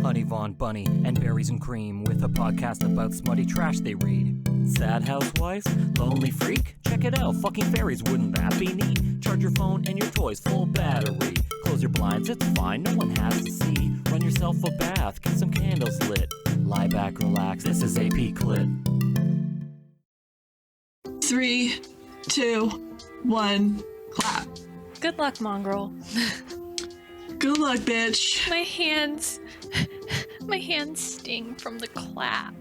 Honey Von Bunny and Berries and Cream with a podcast about smutty trash they read. Sad housewife? Lonely freak? Check it out, fucking fairies, wouldn't that be neat? Charge your phone and your toys full battery. Close your blinds, it's fine, no one has to see. Run yourself a bath, get some candles lit. Lie back, relax, this is APClit. 3, 2, 1, clap. Good luck, mongrel. Good luck, bitch. My hands sting from the clap.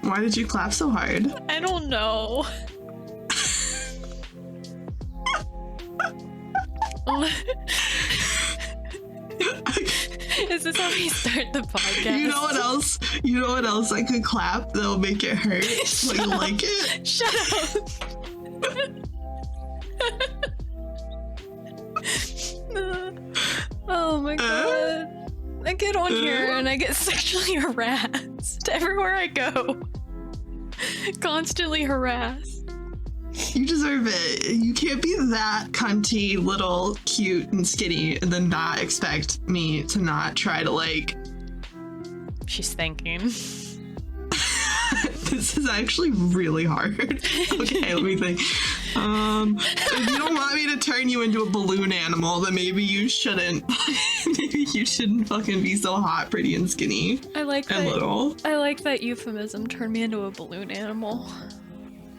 Why did you clap so hard? I don't know. Is this how we start the podcast? You know what else? You know what else I could clap that'll make it hurt? So you like it? Shut up. Oh my god. I get on here and I get sexually harassed everywhere I go. Constantly harassed. You deserve it. You can't be that cunty, little, cute, and skinny and then not expect me to not try to, like... She's thinking. This is actually really hard. Okay, let me think. If you don't want me to turn you into a balloon animal, then maybe you shouldn't. Maybe you shouldn't fucking be so hot, pretty, and skinny. I like and that. Little. I like that euphemism. Turn me into a balloon animal.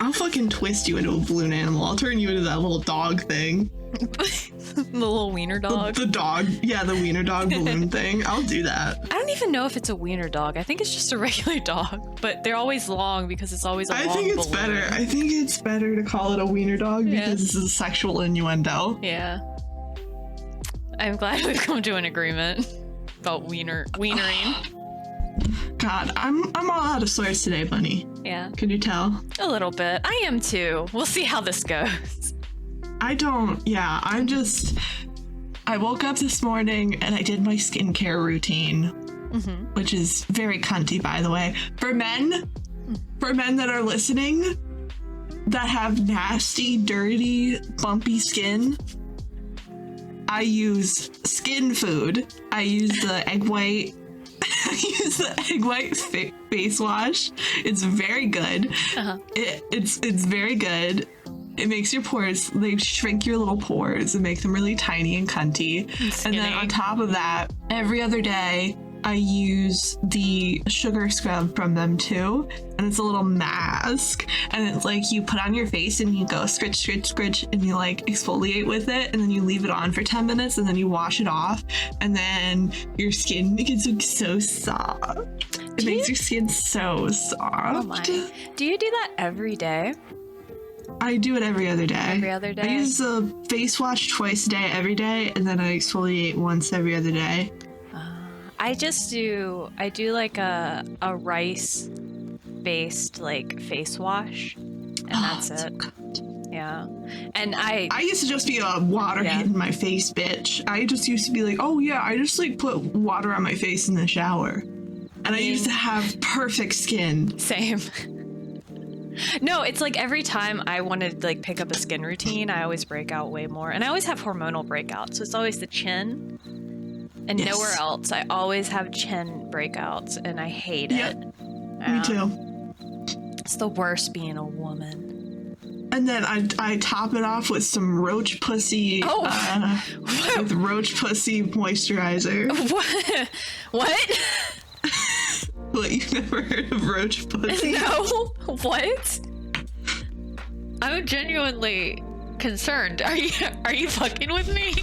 I'll fucking twist you into a balloon animal. I'll turn you into that little dog thing. The little wiener dog. The dog. Yeah, the wiener dog balloon thing. I'll do that. I don't even know if it's a wiener dog. I think it's just a regular dog, but they're always long because it's always a long think it's balloon. better. I think it's better to call it a wiener dog because this is a sexual innuendo. Yeah. I'm glad we've come to an agreement about wienering. God, I'm all out of sorts today, Bunny. Yeah. Can you tell? A little bit. I am too. We'll see how this goes. I woke up this morning and I did my skincare routine, which is very cunty, by the way. For men that are listening that have nasty, dirty, bumpy skin, I use skin food. I use the egg white. I use the egg white face wash. It's very good. It's very good. It makes your pores, they shrink your little pores and make them really tiny and cunty. And then on top of that, every other day, I use the sugar scrub from them too. And it's a little mask. And it's like you put on your face and you go scritch, scritch, scritch, and you like exfoliate with it. And then you leave it on for 10 minutes and then you wash it off. And then your skin gets so soft. It makes your skin so soft. Oh my. Do you do that every day? I do it every other day. Every other day? I use the face wash twice a day every day, and then I exfoliate once every other day. I do like a rice-based like face wash, and that's it. Yeah. And I used to just be a water hitting my face bitch. I just used to be like, oh yeah, I just like put water on my face in the shower. And I used to have perfect skin. Same. No, it's like every time I want to like pick up a skin routine, I always break out way more. And I always have hormonal breakouts. So it's always the chin and nowhere else. I always have chin breakouts and I hate it. Me too. It's the worst being a woman. And then I top it off with some roach pussy with roach pussy moisturizer. What? What, you've never heard of roach pussy? No. What? I'm genuinely concerned. Are you fucking with me?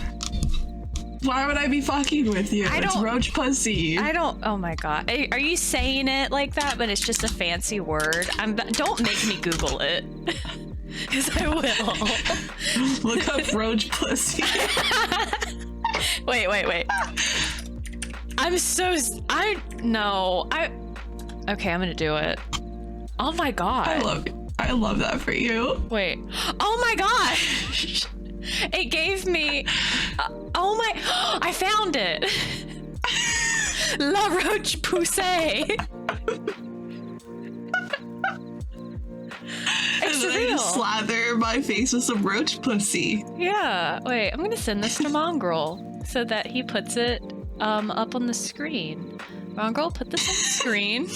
Why would I be fucking with you? It's roach pussy. Oh my god. Are you saying it like that, but it's just a fancy word? Don't make me Google it. Because I will. Look up roach pussy. Wait. Okay, I'm gonna do it. Oh my god. I love that for you. Wait. Oh my gosh. It gave me. I found it. La Roche Poussée. It's and then real. I just slather my face with some roach pussy. Yeah. Wait, I'm gonna send this to Mongrel so that he puts it up on the screen. Mongrel, put this on the screen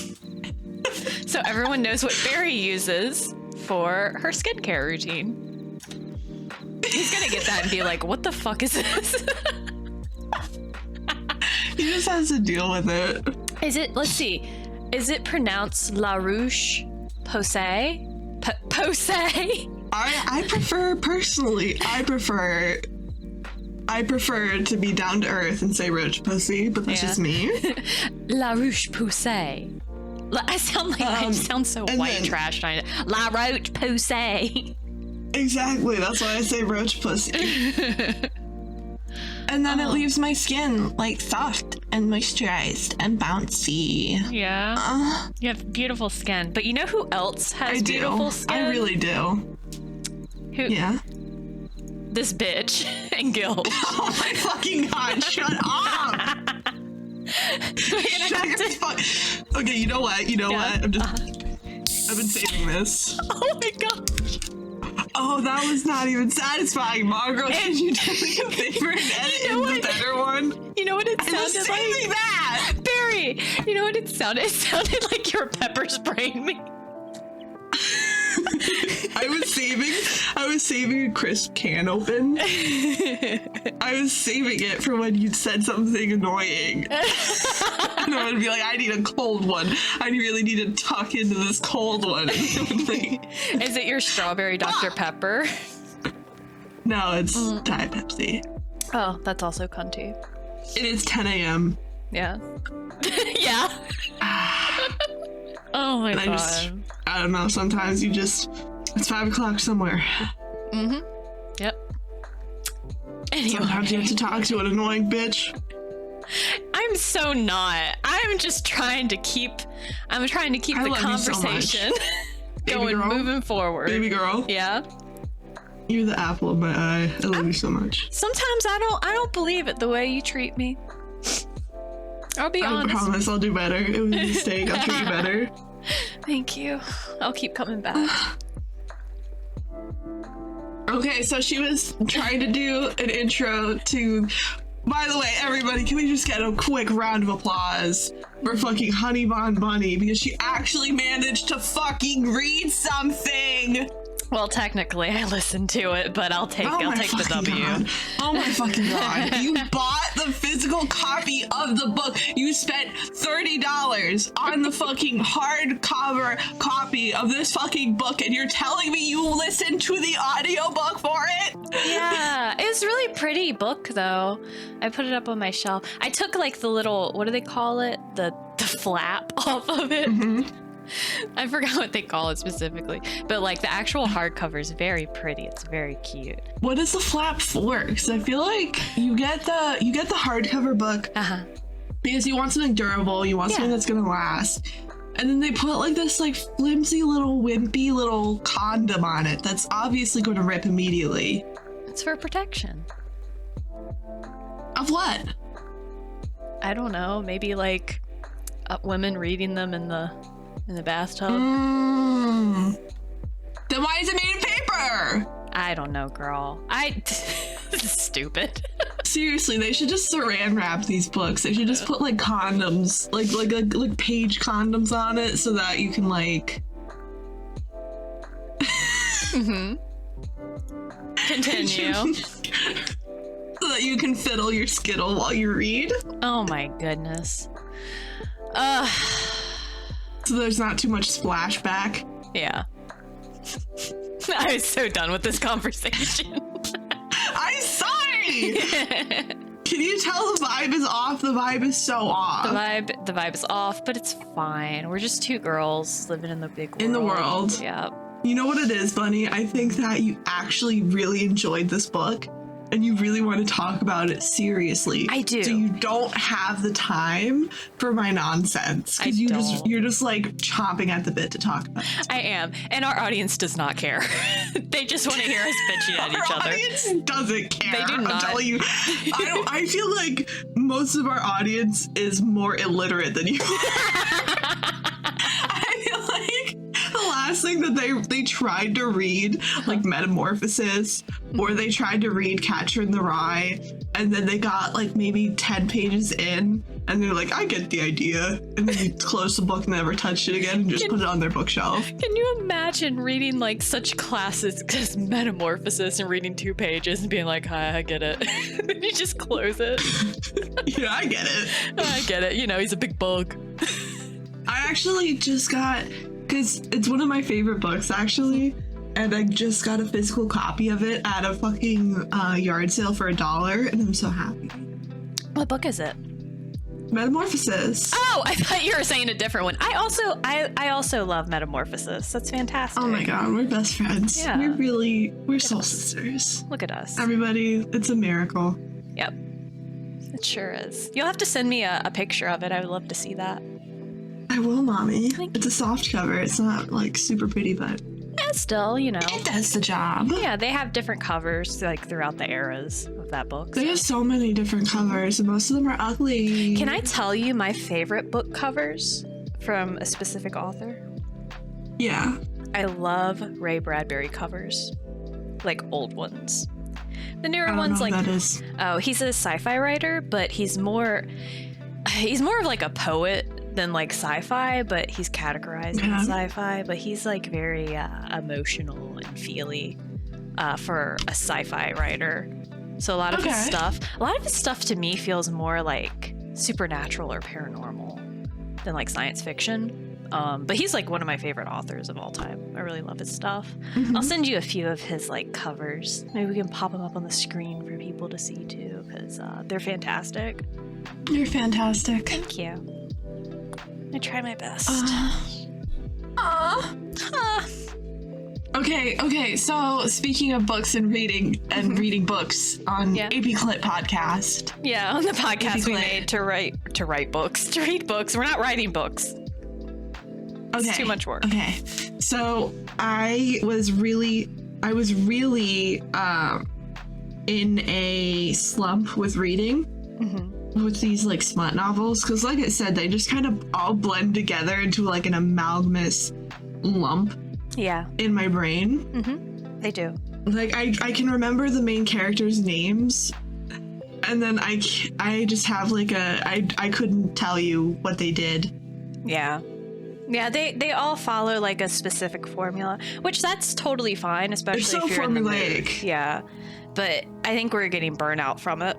so everyone knows what Barry uses for her skincare routine. He's gonna get that and be like, what the fuck is this? He just has to deal with it. Is it, let's see, is it pronounced La Roche-Posay? Posay? I prefer, personally, I prefer to be down to earth and say Roche Pussy, but that's just me. La Roche-Posay. I sound so white trash. La Roche-Posay. Exactly, that's why I say Roche Pussy. And then it leaves my skin like soft and moisturized and bouncy. Yeah. You have beautiful skin. But you know who else has beautiful skin? I really do. Who? Yeah. This bitch and GILD. Oh my fucking god, shut up! Shut your okay, you know what? I've been saving this. Oh my god. Oh, that was not even satisfying, Mongrel. Can you do me a favor and edit in the better one? You know what it sounded like? I was saving that! Barry, you know what it sounded? It sounded like you were pepper spraying me. I was saving a crisp can open. I was saving it for when you said something annoying. And I would be like, I need a cold one. I really need to tuck into this cold one. Is it your strawberry Dr. Pepper? No, it's Diet Pepsi. Oh, that's also cunty. It is 10 a.m. Yeah. Yeah. Oh my god. I don't know, sometimes it's 5 o'clock somewhere. Mm-hmm. Yep. Anyway. Sometimes you have to talk to an annoying bitch. I'm so not. I'm just trying to keep the conversation going, moving forward. Baby girl. Yeah. You're the apple of my eye. I love you so much. Sometimes I don't believe it the way you treat me. I'll be honest. I promise I'll do better. It was a mistake. I'll treat you better. Thank you. I'll keep coming back. Okay, so she was trying to do an intro to... By the way, everybody, can we just get a quick round of applause for fucking Honey Bon Bunny, because she actually managed to fucking read something! Well, technically, I listened to it, but I'll take the W. God. Oh my fucking god. You bought the physical copy of the book. You spent $30 on the fucking hardcover copy of this fucking book, and you're telling me you listened to the audiobook for it? Yeah, it was a really pretty book, though. I put it up on my shelf. I took, like, the little, what do they call it? The flap off of it. Mm-hmm. I forgot what they call it specifically, but like the actual hardcover is very pretty. It's very cute. What is the flap for? Because I feel like you get the hardcover book because you want something durable, you want something that's gonna last, and then they put like this like flimsy little wimpy little condom on it that's obviously going to rip immediately. It's for protection. Of what? I don't know. Maybe like women reading them in the bathtub. Then why is it made of paper? I don't know, girl. This is stupid. Seriously, they should just saran wrap these books. They should just put like condoms, like page condoms on it, so that you can like. Continue. So that you can fiddle your skittle while you read. Oh my goodness. So there's not too much splashback. Yeah. I was so done with this conversation. I'm sorry! Can you tell the vibe is off? The vibe is so off. The vibe is off, but it's fine. We're just two girls living in the big world. In the world. Yeah. You know what it is, Bunny? I think that you actually really enjoyed this book and you really want to talk about it seriously. I do. So you don't have the time for my nonsense. Because you're just like chomping at the bit to talk about it. I am. And our audience does not care. They just want to hear us bitching at each other. Our audience doesn't care. They do not. I'm telling you. I feel like most of our audience is more illiterate than you. I feel like the last thing that they tried to read, like Metamorphosis, or they tried to read Catcher in the Rye, and then they got like maybe 10 pages in, and they're like, I get the idea. And then you close the book and never touch it again and just put it on their bookshelf. Can you imagine reading like such classes as Metamorphosis and reading 2 pages and being like, hi, I get it. Then you just close it. Yeah, I get it. I get it. You know, he's a big bug. I actually just got, because it's one of my favorite books, actually. And I just got a physical copy of it at a fucking yard sale for $1, and I'm so happy. What book is it? Metamorphosis. Oh, I thought you were saying a different one. I also love Metamorphosis. That's fantastic. Oh my god, we're best friends. Yeah. We're soul sisters. Look at us. Everybody, it's a miracle. Yep. It sure is. You'll have to send me a picture of it. I would love to see that. I will, Mommy. Thank It's a soft cover. It's not like super pretty, but Yeah, still, you know. it does the job. Yeah, they have different covers like throughout the eras of that book. They have so many different covers, and most of them are ugly. Can I tell you my favorite book covers from a specific author? Yeah. I love Ray Bradbury covers, like old ones. The newer I don't ones, know like what that is. oh, he's a sci-fi writer, but he's more of like a poet than like sci-fi, but he's categorized in sci-fi. But he's like very emotional and feely for a sci-fi writer. So a lot of his stuff to me feels more like supernatural or paranormal than like science fiction. But he's like one of my favorite authors of all time. I really love his stuff. Mm-hmm. I'll send you a few of his like covers. Maybe we can pop them up on the screen for people to see too, because they're fantastic. You're fantastic. Thank you. I try my best. Okay, so speaking of books and reading reading books on APClit podcast. Yeah, on the podcast we APClit. made to read books. We're not writing books. It's too much work. Okay. So I was really in a slump with reading. With these like smut novels, because like I said, they just kind of all blend together into like an amalgamous lump in my brain. They do. Like I can remember the main characters' names, and then I just have like I couldn't tell you what they did. Yeah, they all follow like a specific formula, which that's totally fine, especially It's so if you're in the mood. formulaic. Yeah, but I think we're getting burnout from it.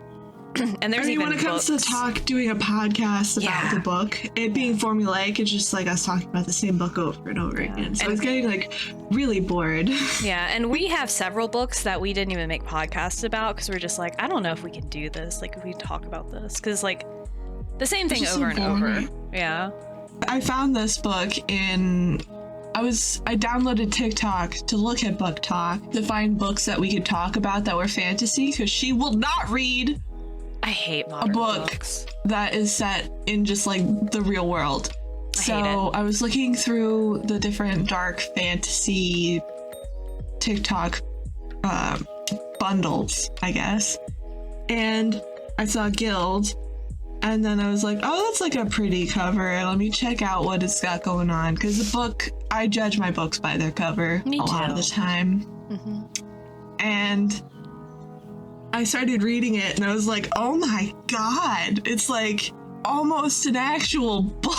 And there's even when it comes books. to doing a podcast about the book, it being formulaic, it's just like us talking about the same book over and over again. So it's getting like really bored. Yeah, and we have several books that we didn't even make podcasts about because we're just like, I don't know if we can do this. Like, if we talk about this, because like the same thing over and over. Yeah. I found this book I downloaded TikTok to look at Book Talk to find books that we could talk about that were fantasy, because she will not read I hate modern a book books. that is set in just like the real world. I hate it. I was looking through the different dark fantasy TikTok bundles, I guess, and I saw GILD, and then I was like, oh, that's like a pretty cover. Let me check out what it's got going on, because the book, I judge my books by their cover a lot of the time. And I started reading it and I was like, oh my god, it's like almost an actual book.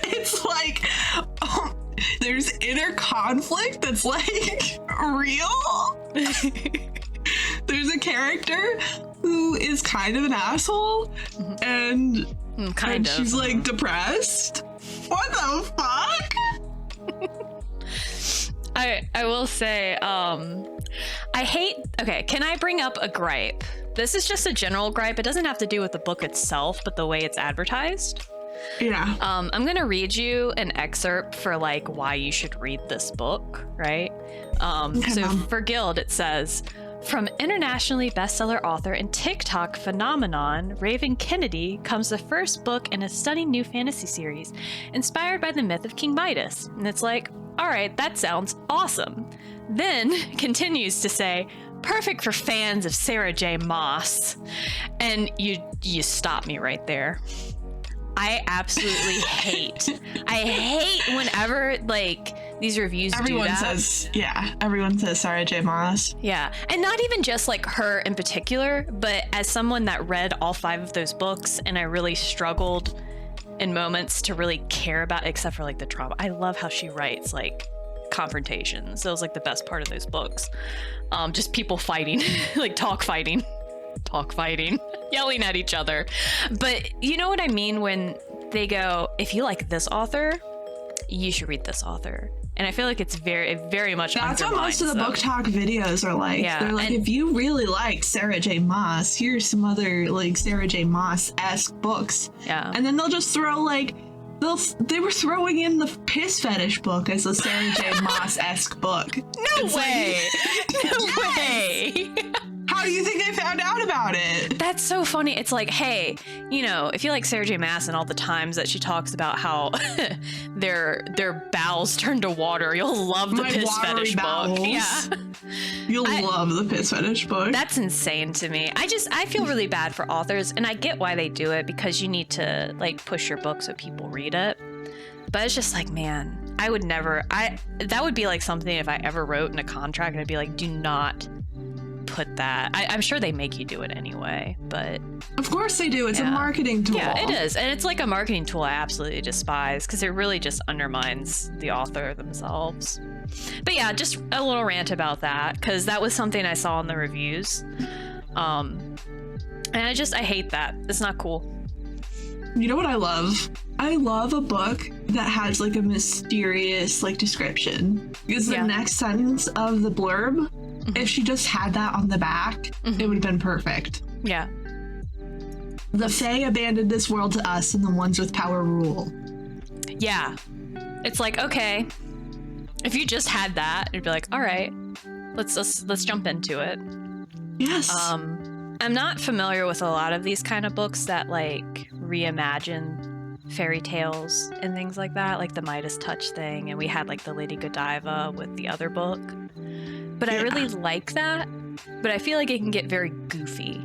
It's like, there's inner conflict that's like real. There's a character who is kind of an asshole and she's like depressed. What the fuck? I will say, can I bring up a gripe? This is just a general gripe. It doesn't have to do with the book itself, but the way it's advertised. Yeah. I'm gonna read you an excerpt for like why you should read this book, right? So for GILD, it says, from internationally bestseller author and TikTok phenomenon Raven Kennedy comes the first book in a stunning new fantasy series inspired by the myth of King Midas. And it's like, all right, that sounds awesome. Then continues to say, perfect for fans of Sarah J. Maas. And you stop me right there. I absolutely hate whenever like these reviews everyone do that. Everyone says Sarah J. Maas. Yeah, and not even just like her in particular, but as someone that read all 5 of those books, and I really struggled in moments to really care about, except for like the trauma. I love how she writes like confrontations. That was like the best part of those books. Just people fighting, like talk fighting, yelling at each other. But you know what I mean when they go, if you like this author, you should read this author. And I feel like it's very, very much that's what most of the book talk videos are like. Yeah, they're like, if you really like Sarah J. Maas, here's some other like Sarah J. Maas-esque books. Yeah. And then they'll just throw like they were throwing in the piss fetish book as a Sarah J. Maas-esque book. No way. No way. How do you think they found out about it? That's so funny. It's like, hey, you know, if you like Sarah J. Maas and all the times that she talks about how their bowels turn to water, you'll love the piss fetish book. Yeah. You'll love the piss fetish book. That's insane to me. I feel really bad for authors, and I get why they do it, because you need to like push your book so people read it. But it's just like, man, I would never, that would be like something if I ever wrote in a contract, I'd be like, do not put that. I'm sure they make you do it anyway, but of course they do. It's a marketing tool. Yeah, it is. And it's like a marketing tool I absolutely despise, because it really just undermines the author themselves. But yeah, just a little rant about that, because that was something I saw in the reviews. And I hate that. It's not cool. You know what I love? I love a book that has like a mysterious like description, because the next sentence of the blurb, if she just had that on the back, it would have been perfect. Yeah. The Fae abandoned this world to us, and the ones with power rule. Yeah. It's like, okay, if you just had that, it'd be like, all right, let's jump into it. Yes. I'm not familiar with a lot of these kind of books that like reimagine fairy tales and things like that, like the Midas Touch thing, and we had like the Lady Godiva with the other book. But I really like that, but I feel like it can get very goofy.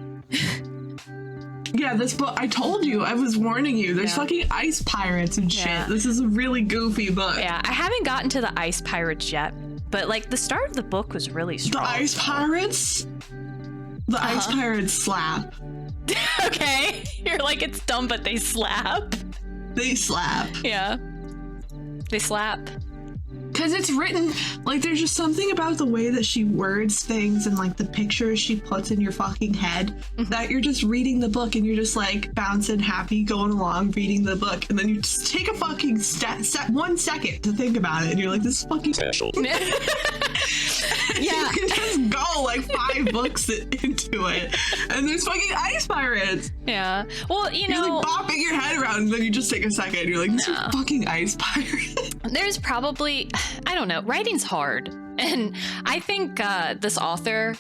Yeah, this book, I told you, I was warning you, there's fucking ice pirates and shit. This is a really goofy book. Yeah, I haven't gotten to the ice pirates yet, but like the start of the book was really strong. The ice pirates? The ice pirates slap. Okay, you're like, it's dumb, but they slap. They slap. Yeah. They slap. Because it's written, like, there's just something about the way that she words things and, like, the pictures she puts in your fucking head that you're just reading the book and you're just, like, bouncing happy, going along, reading the book. And then you just take a fucking 1 second to think about it. And you're like, this is fucking special. Yeah. You can just go, like, 5 books into it. And there's fucking ice pirates. Yeah. Well, you know. You're, like, bopping your head around and then you just take a second and you're like, this is fucking ice pirates. There's probably, I don't know, writing's hard. And I think this author,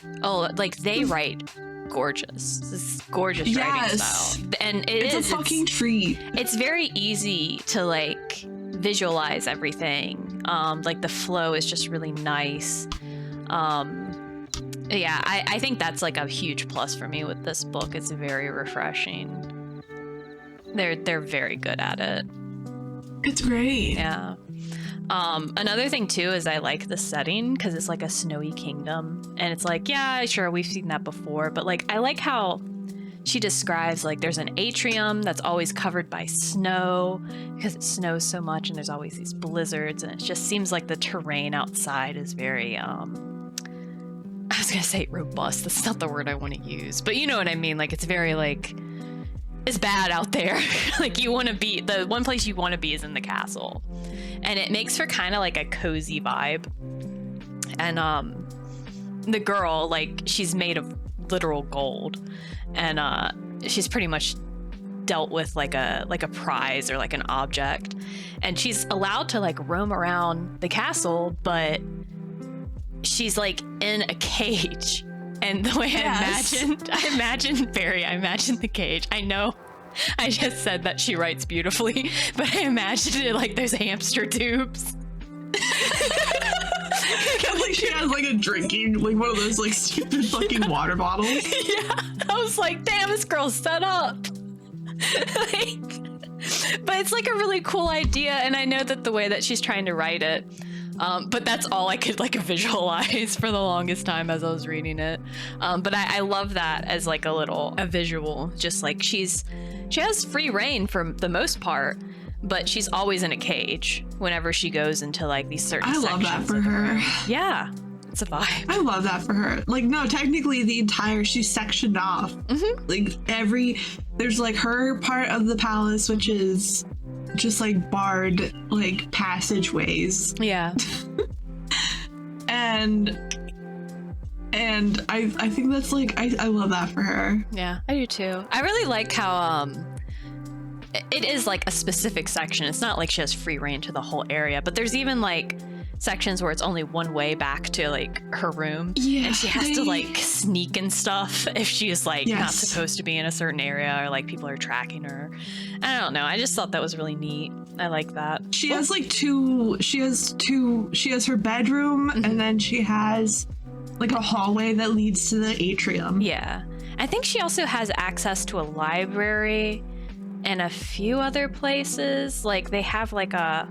they write gorgeous. This gorgeous writing style. And it's a fucking treat. It's very easy to, like, visualize everything. Like, the flow is just really nice. Yeah, I think that's, like, a huge plus for me with this book. It's very refreshing. They're very good at it. It's great. Yeah. Another thing too is I like the setting, because it's like a snowy kingdom, and it's like, yeah, sure, we've seen that before, but like I like how she describes, like, there's an atrium that's always covered by snow because it snows so much, and there's always these blizzards, and it just seems like the terrain outside is very I was gonna say robust. That's not the word I want to use, but you know what I mean. Like, it's very, like, it's bad out there. Like, you want to be, the one place you want to be is in the castle, and it makes for kind of like a cozy vibe. And the girl, like, she's made of literal gold, and she's pretty much dealt with like a prize or like an object, and she's allowed to, like, roam around the castle, but she's, like, in a cage. And the way I imagined the cage. I know I just said that she writes beautifully, but I imagined it like there's hamster tubes. Like, she has, like, a drinking, like, one of those, like, stupid fucking water bottles. Yeah. I was like, damn, this girl's set up. Like, but it's, like, a really cool idea, and I know that the way that she's trying to write it, But that's all I could like visualize for the longest time as I was reading it. But I love that as like a visual, just like she has free reign for the most part, but she's always in a cage whenever she goes into like these certain sections. I love that for her. Yeah. It's a vibe. I love that for her. Like, no, technically she's sectioned off. Like there's like her part of the palace, which is just like barred like passageways. Yeah. and I think that's like I love that for her. Yeah, I do too. I really like how it is like a specific section. It's not like she has free reign to the whole area, but there's even like sections where it's only one way back to like her room, and she has to like sneak and stuff if she's like not supposed to be in a certain area, or like people are tracking her. I don't know, I just thought that was really neat. I like that. She has like she has her bedroom, and then she has like a hallway that leads to the atrium. Yeah, I think she also has access to a library and a few other places. Like they have like a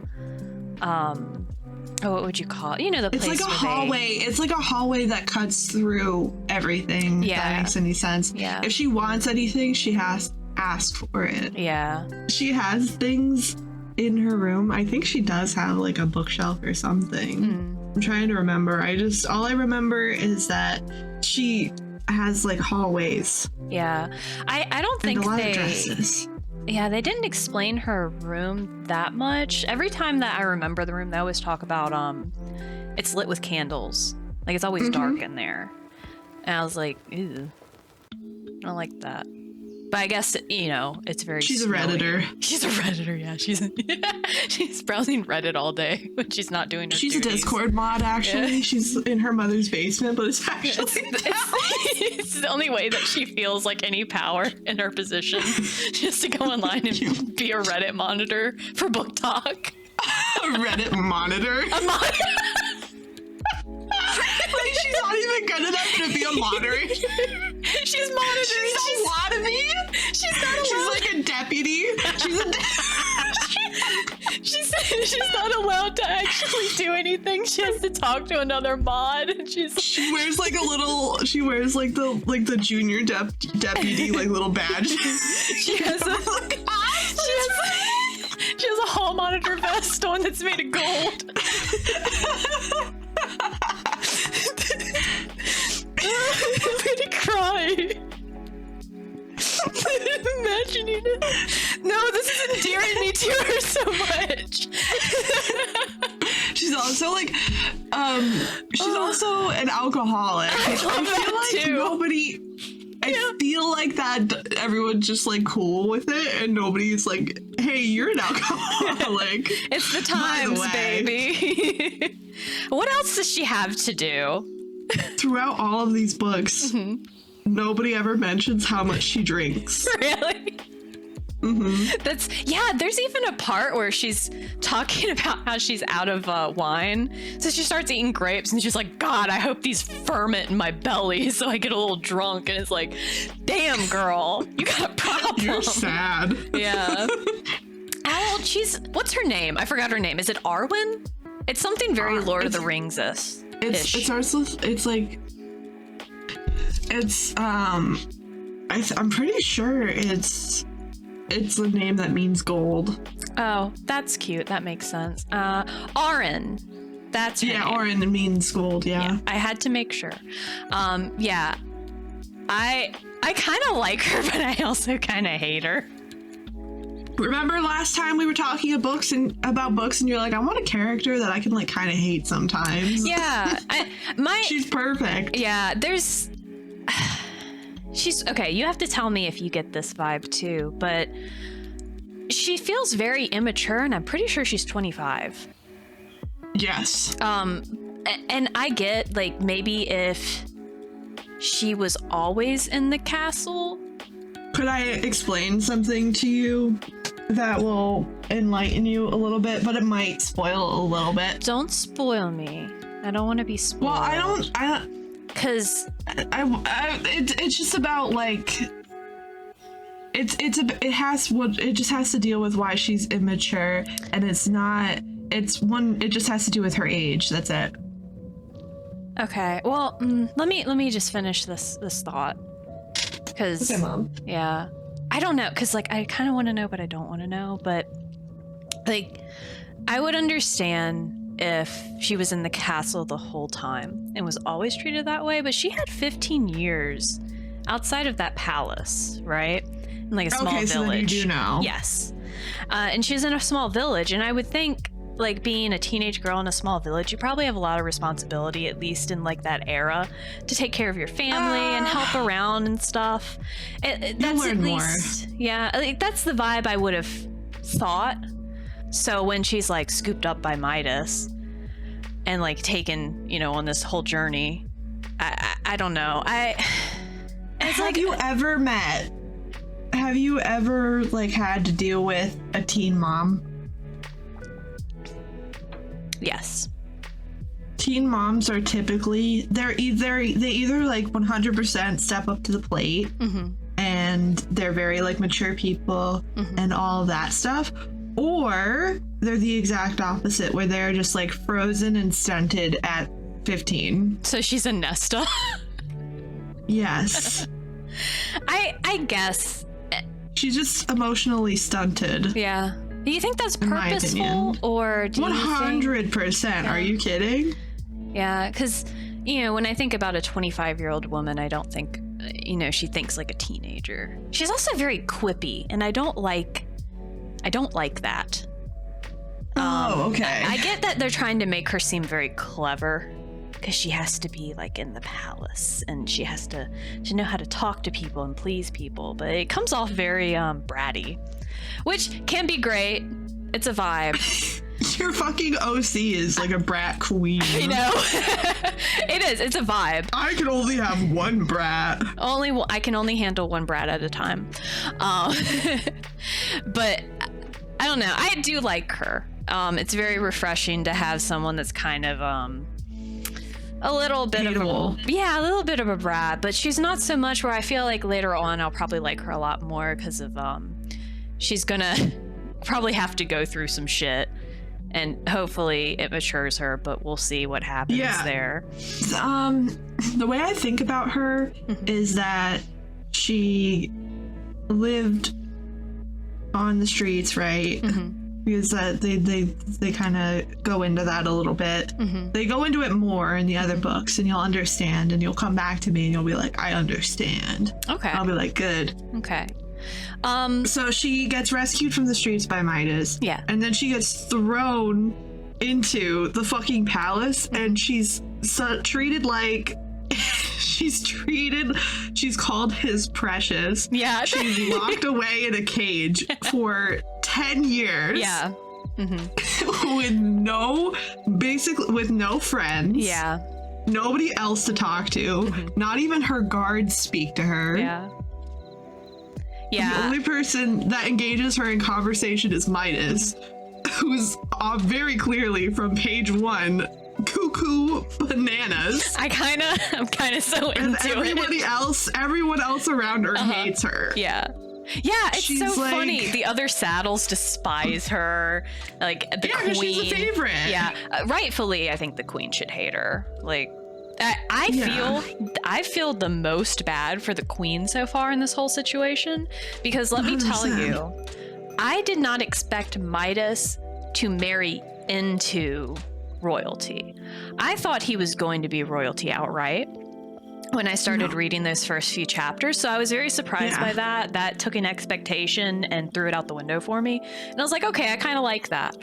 what would you call it? You know, the place. It's like a hallway. It's like a hallway that cuts through everything. Yeah. If that makes any sense. Yeah. If she wants anything, she has to ask for it. Yeah. She has things in her room. I think she does have like a bookshelf or something. I'm trying to remember. All I remember is that she has like hallways. Yeah. I don't think a lot of dresses. Yeah, they didn't explain her room that much. Every time that I remember the room, they always talk about it's lit with candles. Like it's always dark in there. And I was like, ew. I don't like that. But I guess, you know, it's very She's snowy. A Redditor. She's a Redditor, yeah. She's browsing Reddit all day when she's not doing her duties. A Discord mod, actually. Yeah. She's in her mother's basement, but it's actually it's the only way that she feels like any power in her position. Just to go online and be a Reddit monitor for book talk. A Reddit monitor? A monitor? Like, she's not even good enough to be a moderator. She's monitoring. She's a lot of me. She's not allowed. She's like a deputy. She's not allowed to actually do anything. She has to talk to another mod. She wears like the junior deputy like little badge. She has a hall monitor vest on that's made of gold. I'm gonna cry. Imagining it. No, this is endearing me to her so much. She's also like, she's also an alcoholic. I feel like that everyone's just like cool with it, and nobody's like, hey, you're an alcoholic. It's the times, baby. What else does she have to do? Throughout all of these books, nobody ever mentions how much she drinks. Really? There's even a part where she's talking about how she's out of wine. So she starts eating grapes and she's like, God, I hope these ferment in my belly so I get a little drunk. And it's like, damn, girl, you got a problem. You're sad. Yeah. What's her name? I forgot her name. Is it Arwen? It's something very Lord of the Rings-ish. I'm pretty sure it's the name that means gold. Oh, that's cute. That makes sense. Arwen. That's her name. Arwen means gold. Yeah. I had to make sure. I kind of like her, but I also kind of hate her. Remember last time we were talking about books and you're like, I want a character that I can like kind of hate sometimes. Yeah. She's perfect. Yeah, she's okay. You have to tell me if you get this vibe too, but she feels very immature and I'm pretty sure she's 25. Yes. And I get like maybe if she was always in the castle. Could I explain something to you that will enlighten you a little bit, but it might spoil a little bit? Don't spoil me. I don't want to be spoiled. Well, I don't, because it's just about like it just has to deal with why she's immature, and it's not it just has to do with her age. That's it. Okay. Well, let me just finish this thought. Because Okay, Mom. Yeah, I don't know. Because like I kind of want to know, but I don't want to know. But like, I would understand if she was in the castle the whole time and was always treated that way. But she had 15 years outside of that palace, right? In like a small village. So then you do know. Yes. And she was in a small village, and I would think, like, being a teenage girl in a small village, you probably have a lot of responsibility, at least in like that era, to take care of your family and help around and stuff. That's at least, yeah, like, that's the vibe I would have thought. So when she's like scooped up by Midas and like taken, you know, on this whole journey, I don't know. Have you ever like had to deal with a teen mom? Yes. Teen moms are typically they either like 100% step up to the plate, and they're very like mature people and all of that stuff, or they're the exact opposite where they're just like frozen and stunted at 15. So she's a Nesta. Yes. I guess she's just emotionally stunted. Yeah. Do you think that's in my purposeful, opinion. or do 100%? Yeah. Are you kidding? Yeah, because, you know, when I think about a 25-year-old woman, I don't think, you know, she thinks like a teenager. She's also very quippy, and I don't like that. Oh, okay. I get that they're trying to make her seem very clever, because she has to be like in the palace, and she has to know how to talk to people and please people, but it comes off very bratty, which can be great. It's a vibe. Your fucking OC is like a brat queen. I know. It is. It's a vibe. I can only have one brat. I can only handle one brat at a time. But I don't know. I do like her. It's very refreshing to have someone that's kind of a little bit hateable. A little bit of a brat, but she's not so much where I feel like later on I'll probably like her a lot more because of she's gonna probably have to go through some shit, and hopefully it matures her, but we'll see what happens there. The way I think about her is that she lived on the streets, right? Because they kind of go into that a little bit. They go into it more in the other books, and you'll understand, and you'll come back to me and you'll be like, I understand. Okay. I'll be like, good. Okay. So she gets rescued from the streets by Midas. Yeah. And then she gets thrown into the fucking palace, and she's treated like she's called his precious. Yeah. She's locked away in a cage for 10 years. Yeah. with no friends. Yeah. Nobody else to talk to. Not even her guards speak to her. Yeah. Yeah. The only person that engages her in conversation is Midas, who's very clearly from page 1 cuckoo bananas. I'm kind of so into it. Everyone else around her hates her. Yeah. Yeah, it's she's so funny. The other saddles despise her. Like the queen. She's a favorite. Yeah, rightfully, I think the queen should hate her. Like, I feel the most bad for the queen so far in this whole situation, because let me tell you, I did not expect Midas to marry into royalty. I thought he was going to be royalty outright when I started reading those first few chapters. So I was very surprised by that. That took an expectation and threw it out the window for me. And I was like, okay, I kind of like that.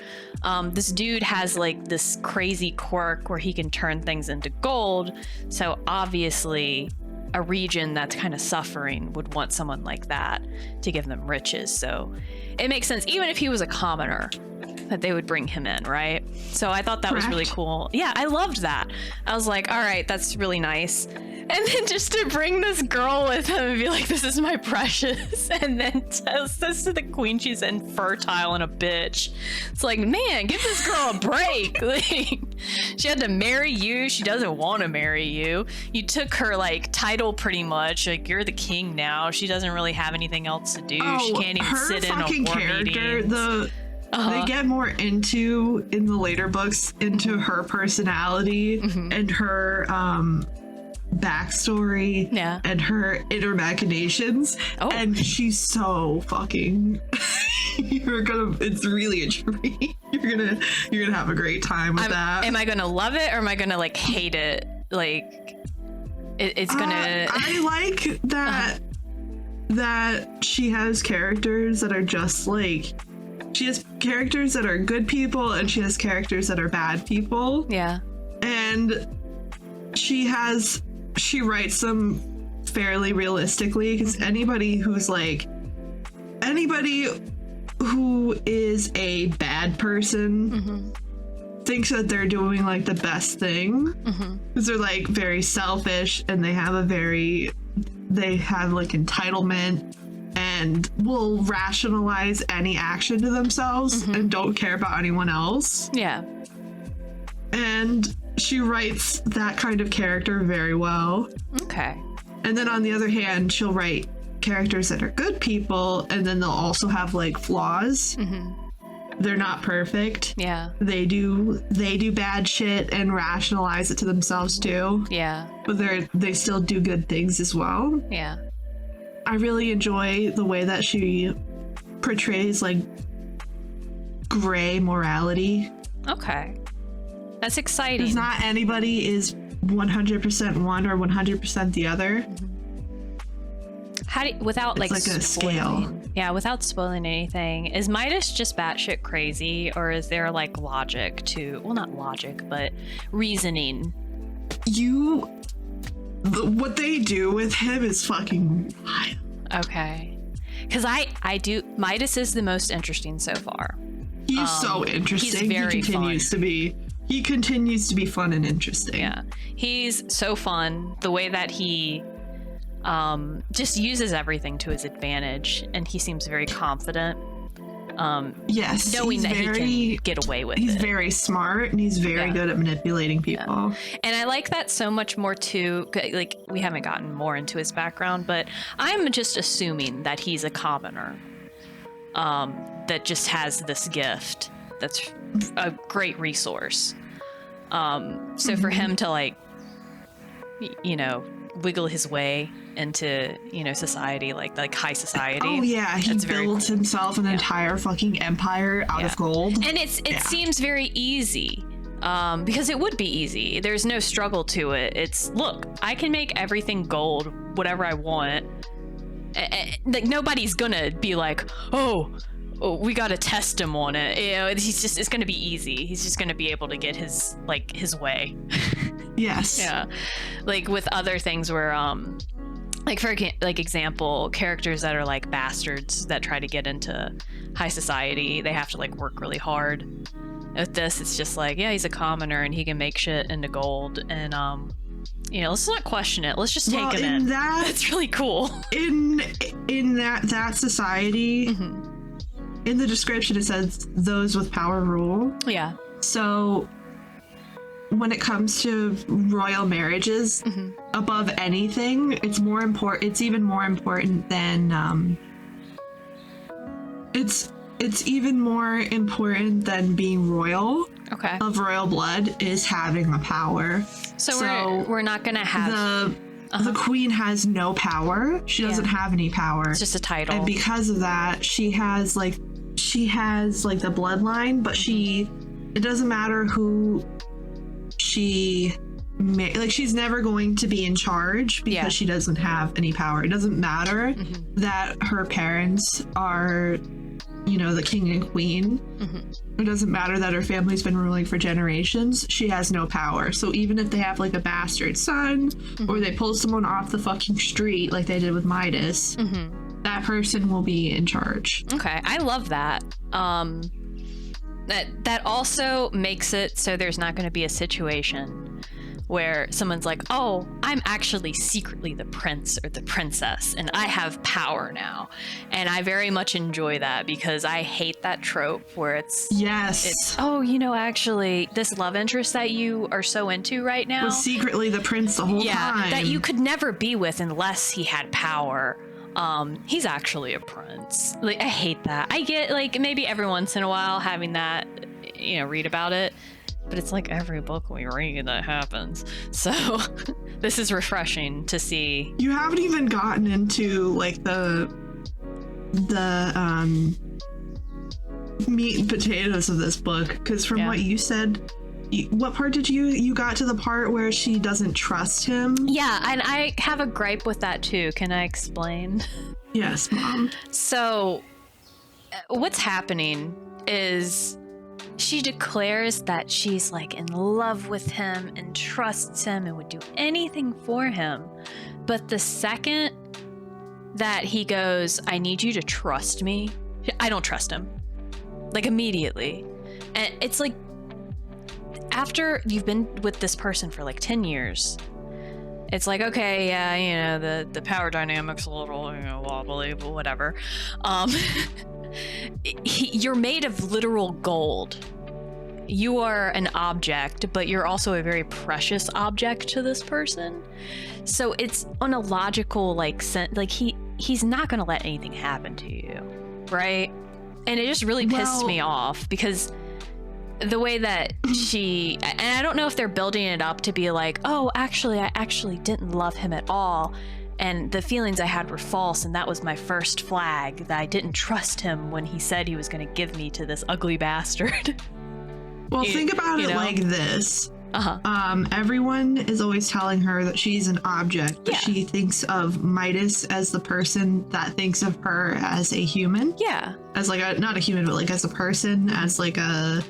This dude has like this crazy quirk where he can turn things into gold. So obviously a region that's kind of suffering would want someone like that to give them riches. So it makes sense, even if he was a commoner, that they would bring him in, right? So I thought that was really cool. Yeah, I loved that. I was like, all right, that's really nice. And then just to bring this girl with him and be like, this is my precious, and then says to the queen she's infertile and a bitch. It's like, man, give this girl a break. Like, she had to marry you. She doesn't want to marry you. You took her like title pretty much. Like, you're the king now. She doesn't really have anything else to do. She can't even sit in a war meeting. They get more into, in the later books, into her personality and her backstory and her inner machinations. And she's so fucking it's really a treat. You're gonna have a great time with that. Am I gonna love it or am I gonna like hate it? Like it's gonna I like that that she has characters that are just like, she has characters that are good people and she has characters that are bad people. Yeah. And she writes them fairly realistically, because anybody who is a bad person thinks that they're doing like the best thing, because they're like very selfish and they have like entitlement and will rationalize any action to themselves and don't care about anyone else. Yeah. And she writes that kind of character very well. Okay. And then on the other hand, she'll write characters that are good people, and then they'll also have like flaws. They're not perfect. Yeah. They do bad shit and rationalize it to themselves too. Yeah. But they still do good things as well. Yeah. I really enjoy the way that she portrays like gray morality. Okay. That's exciting. Because not anybody is 100% one or 100% the other. How do without it's like a scale. Yeah, without spoiling anything, is Midas just batshit crazy, or is there like logic to, well, not logic, but reasoning? What they do with him is fucking wild. Okay. Because I do, Midas is the most interesting so far. He's so interesting. He's very fun. He continues to be fun and interesting. Yeah. He's so fun. The way that he just uses everything to his advantage, and he seems very confident. Yes, knowing that he can get away with it. He's very smart and he's very good at manipulating people. Yeah. And I like that so much more too. Like, we haven't gotten more into his background, but I'm just assuming that he's a commoner that just has this gift that's a great resource. So for him to like, wiggle his way into society, like high society. Oh yeah, he builds himself an entire fucking empire out of gold, and it seems very easy, because it would be easy. There's no struggle to it. It's, look, I can make everything gold, whatever I want. Like, nobody's gonna be like, oh, we gotta test him on it. It's gonna be easy. He's just gonna be able to get his way. Yes. Yeah. Like with other things where like for example, characters that are like bastards that try to get into high society, they have to like work really hard. With this, it's just like, yeah, he's a commoner and he can make shit into gold, and let's not question it. Let's just take him in. That's really cool. In that society, in the description it says those with power rule. Yeah. So when it comes to royal marriages, above anything, it's even more important than it's even more important than being royal. Okay. Of royal blood is having a power. So we're not gonna have the queen has no power. She doesn't have any power. It's just a title. And because of that, she has like the bloodline, but it doesn't matter who she's never going to be in charge because she doesn't have any power. It doesn't matter that her parents are, the king and queen. It doesn't matter that her family's been ruling for generations. She has no power. So even if they have like a bastard son, or they pull someone off the fucking street like they did with Midas, that person will be in charge. Okay, I love that. That also makes it so there's not going to be a situation where someone's like, oh, I'm actually secretly the prince or the princess and I have power now. And I very much enjoy that, because I hate that trope where it's actually this love interest that you are so into right now was secretly the prince the whole time. That you could never be with unless he had power. He's actually a prince. Like, I hate that. I get, like, maybe every once in a while having that, you know, read about it, but it's like every book we read that happens. So this is refreshing to see. You haven't even gotten into like the meat and potatoes of this book, because from what you said, what part did you got to the part where she doesn't trust him? Yeah, and I have a gripe with that too. Can I explain? Yes, Mom. So what's happening is she declares that she's like in love with him and trusts him and would do anything for him. But the second that he goes, I need you to trust me, I don't trust him. Like, immediately. And it's like, after you've been with this person for like 10 years, it's like, okay, yeah, you know, the power dynamic's a little, you know, wobbly, but whatever. You're made of literal gold. You are an object, but you're also a very precious object to this person. So it's on a logical, like, sense, like he's not going to let anything happen to you, right? And it just really pissed me off, because the way that she, and I don't know if they're building it up to be like, oh, actually, I actually didn't love him at all, and the feelings I had were false, and that was my first flag, that I didn't trust him when he said he was going to give me to this ugly bastard. Well, think about it like this. Everyone is always telling her that she's an object, but she thinks of Midas as the person that thinks of her as a human. Yeah. As like a, not a human, but like as a person, as like a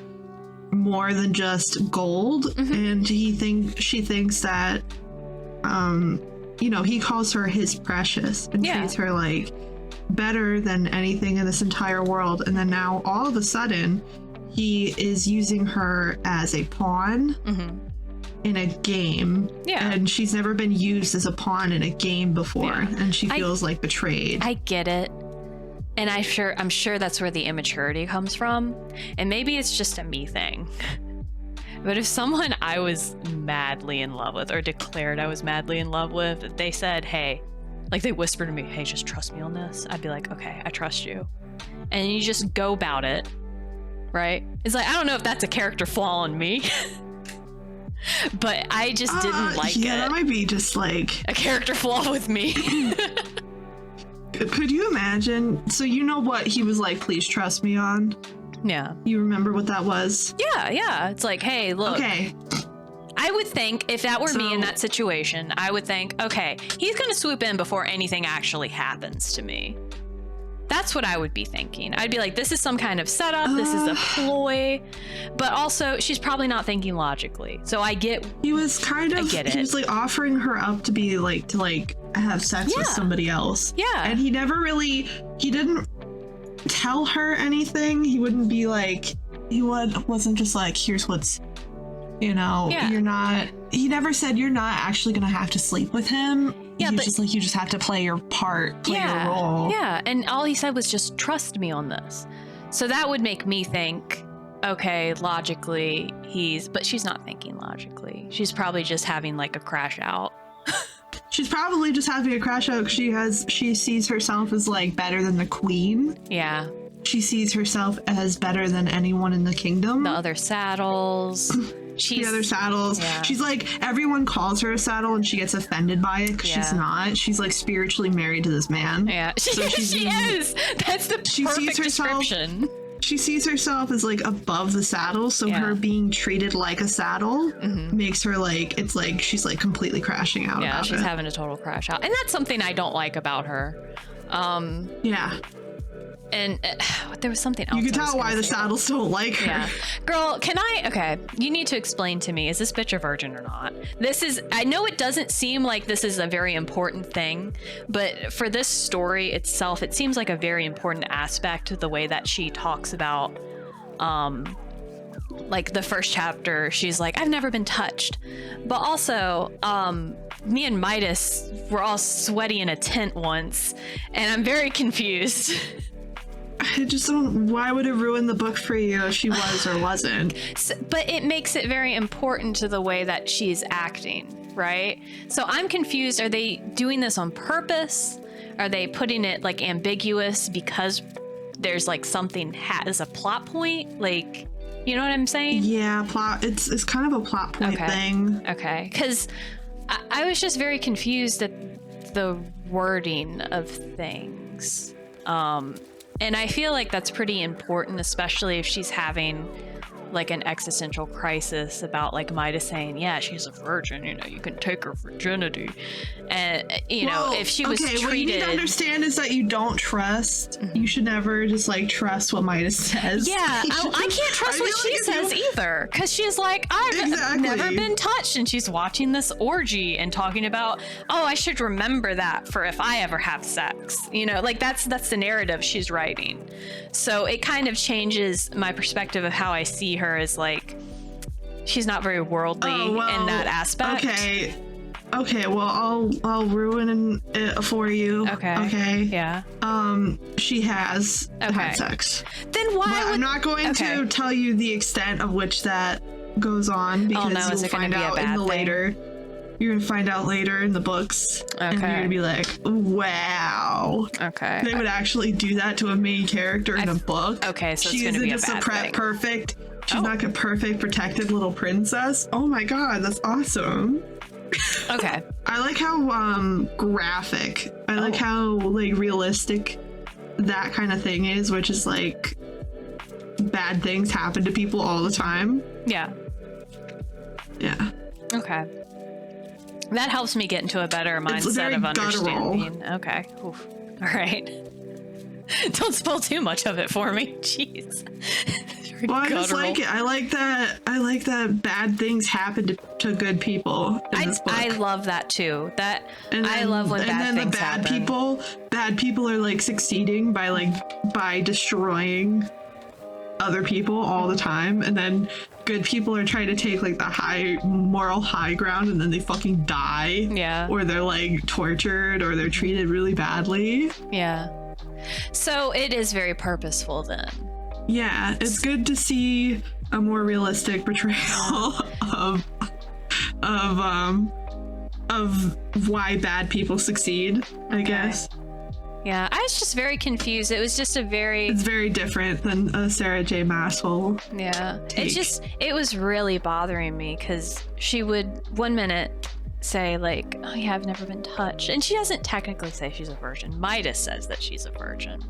more than just gold. And she thinks that, you know, he calls her his precious and treats her like better than anything in this entire world. And then now all of a sudden he is using her as a pawn in a game. Yeah. And she's never been used as a pawn in a game before. Yeah. And she feels like betrayed. I get it. And I'm sure that's where the immaturity comes from. And maybe it's just a me thing. But if someone I was madly in love with, or declared I was madly in love with, if they said, hey, like they whispered to me, hey, just trust me on this, I'd be like, okay, I trust you. And you just go about it. Right? It's like, I don't know if that's a character flaw on me, but I just didn't like it. Yeah, that might be just like a character flaw with me. Could you imagine? So you know what he was like, please trust me on? Yeah. You remember what that was? Yeah. It's like, hey, look. Okay. I would think if that were me in that situation, I would think, okay, he's going to swoop in before anything actually happens to me. That's what I would be thinking. I'd be like, this is some kind of setup. This is a ploy. But also, she's probably not thinking logically. So I get. He was kind of. I get it. He was like offering her up to be like have sex with somebody else. Yeah. And he never really. He didn't tell her anything. He wouldn't be like. Wasn't just like, here's what's. You know, you're not. He never said you're not actually gonna have to sleep with him. Yeah, but just like you just have to play your part, play your role. Yeah, and all he said was just trust me on this. So that would make me think, okay, logically but she's not thinking logically. She's probably just having like a crash out. She's probably just having a crash out because she sees herself as like better than the queen. Yeah. She sees herself as better than anyone in the kingdom. The other saddles. The other saddles. Yeah. She's like, everyone calls her a saddle and she gets offended by it because she's not. She's like spiritually married to this man. Yeah, so she is. That's the perfect description. She sees herself as like above the saddle, so her being treated like a saddle makes her like, it's like she's like completely crashing out. Yeah, she's having a total crash out. And that's something I don't like about her. Yeah. And there was something else. You can tell why the saddles don't like her. Yeah. Girl, okay, you need to explain to me, is this bitch a virgin or not? I know it doesn't seem like this is a very important thing, but for this story itself, it seems like a very important aspect of the way that she talks about, like the first chapter, she's like, I've never been touched. But also, me and Midas were all sweaty in a tent once, and I'm very confused. I just don't. Why would it ruin the book for you if she was or wasn't? But it makes it very important to the way that she's acting, right? So I'm confused. Are they doing this on purpose? Are they putting it like ambiguous because there's like something as a plot point? Like, you know what I'm saying? Yeah, plot. It's kind of a plot point thing. Okay, because I was just very confused at the wording of things. And I feel like that's pretty important, especially if she's having like an existential crisis about like Midas saying, yeah, she's a virgin, you know, you can take her virginity. And, you know, if she was treated... what you need to understand is that you don't trust. You should never just like trust what Midas says. Yeah, I can't trust what she says either. Because she's like, I've never been touched. And she's watching this orgy and talking about, oh, I should remember that for if I ever have sex. You know, like that's the narrative she's writing. So it kind of changes my perspective of how I see her as like, she's not very worldly in that aspect. Okay, well, I'll ruin it for you. Okay. Yeah. She has had sex. Then why I'm not going to tell you the extent of which that goes on because you'll find out in the later. You're gonna find out later in the books, and you're gonna be like, "Wow, okay, they would actually do that to a main character in a book." Okay, so she it's gonna be a isn't just bad thing. Perfect. She's like a perfect, protected little princess. Oh my god, that's awesome. Okay, I like how graphic. I like how like realistic that kind of thing is, which is like bad things happen to people all the time. Yeah. Yeah. Okay. That helps me get into a better mindset of understanding. Guttural. Okay. Oof. All right. Don't spoil too much of it for me. Jeez. Well, I just like it. I like that bad things happen to good people in this book. I love that too. I love when bad things happen. And then bad people are like succeeding by destroying other people all the time, and then good people are trying to take like the moral high ground, and then they fucking die. Yeah. Or they're like tortured, or they're treated really badly. Yeah. So it is very purposeful then. Yeah, it's good to see a more realistic portrayal of why bad people succeed, I guess. Yeah, I was just very confused. It was just it's very different than a Sarah J. Maas will take. It was really bothering me because she would 1 minute say like, oh yeah, I've never been touched, and she doesn't technically say she's a virgin. Midas says that she's a virgin,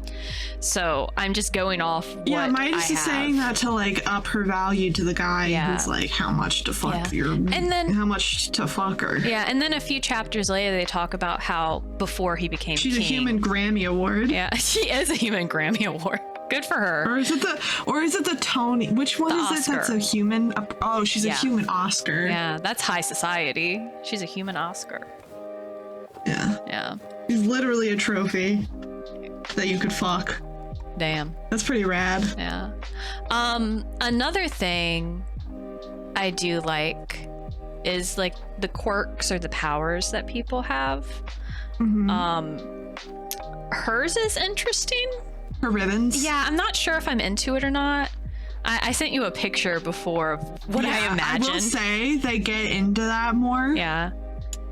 so I'm just going off Midas is saying that to like up her value to the guy who's like, how much to fuck how much to fuck her. Yeah, and then a few chapters later they talk about how before he became she's king, a human Grammy Award. Yeah, she is a human Grammy Award. Good for her. Or is it the Tony? Which one is it that's a human? She's a human Oscar. Yeah, that's high society. She's a human Oscar. Yeah. Yeah. She's literally a trophy that you could fuck. Damn. That's pretty rad. Yeah. Another thing I do like is like the quirks or the powers that people have. Mm-hmm. Hers is interesting. Her ribbons? Yeah, I'm not sure if I'm into it or not. I sent you a picture before of what I imagined. I will say they get into that more. Yeah.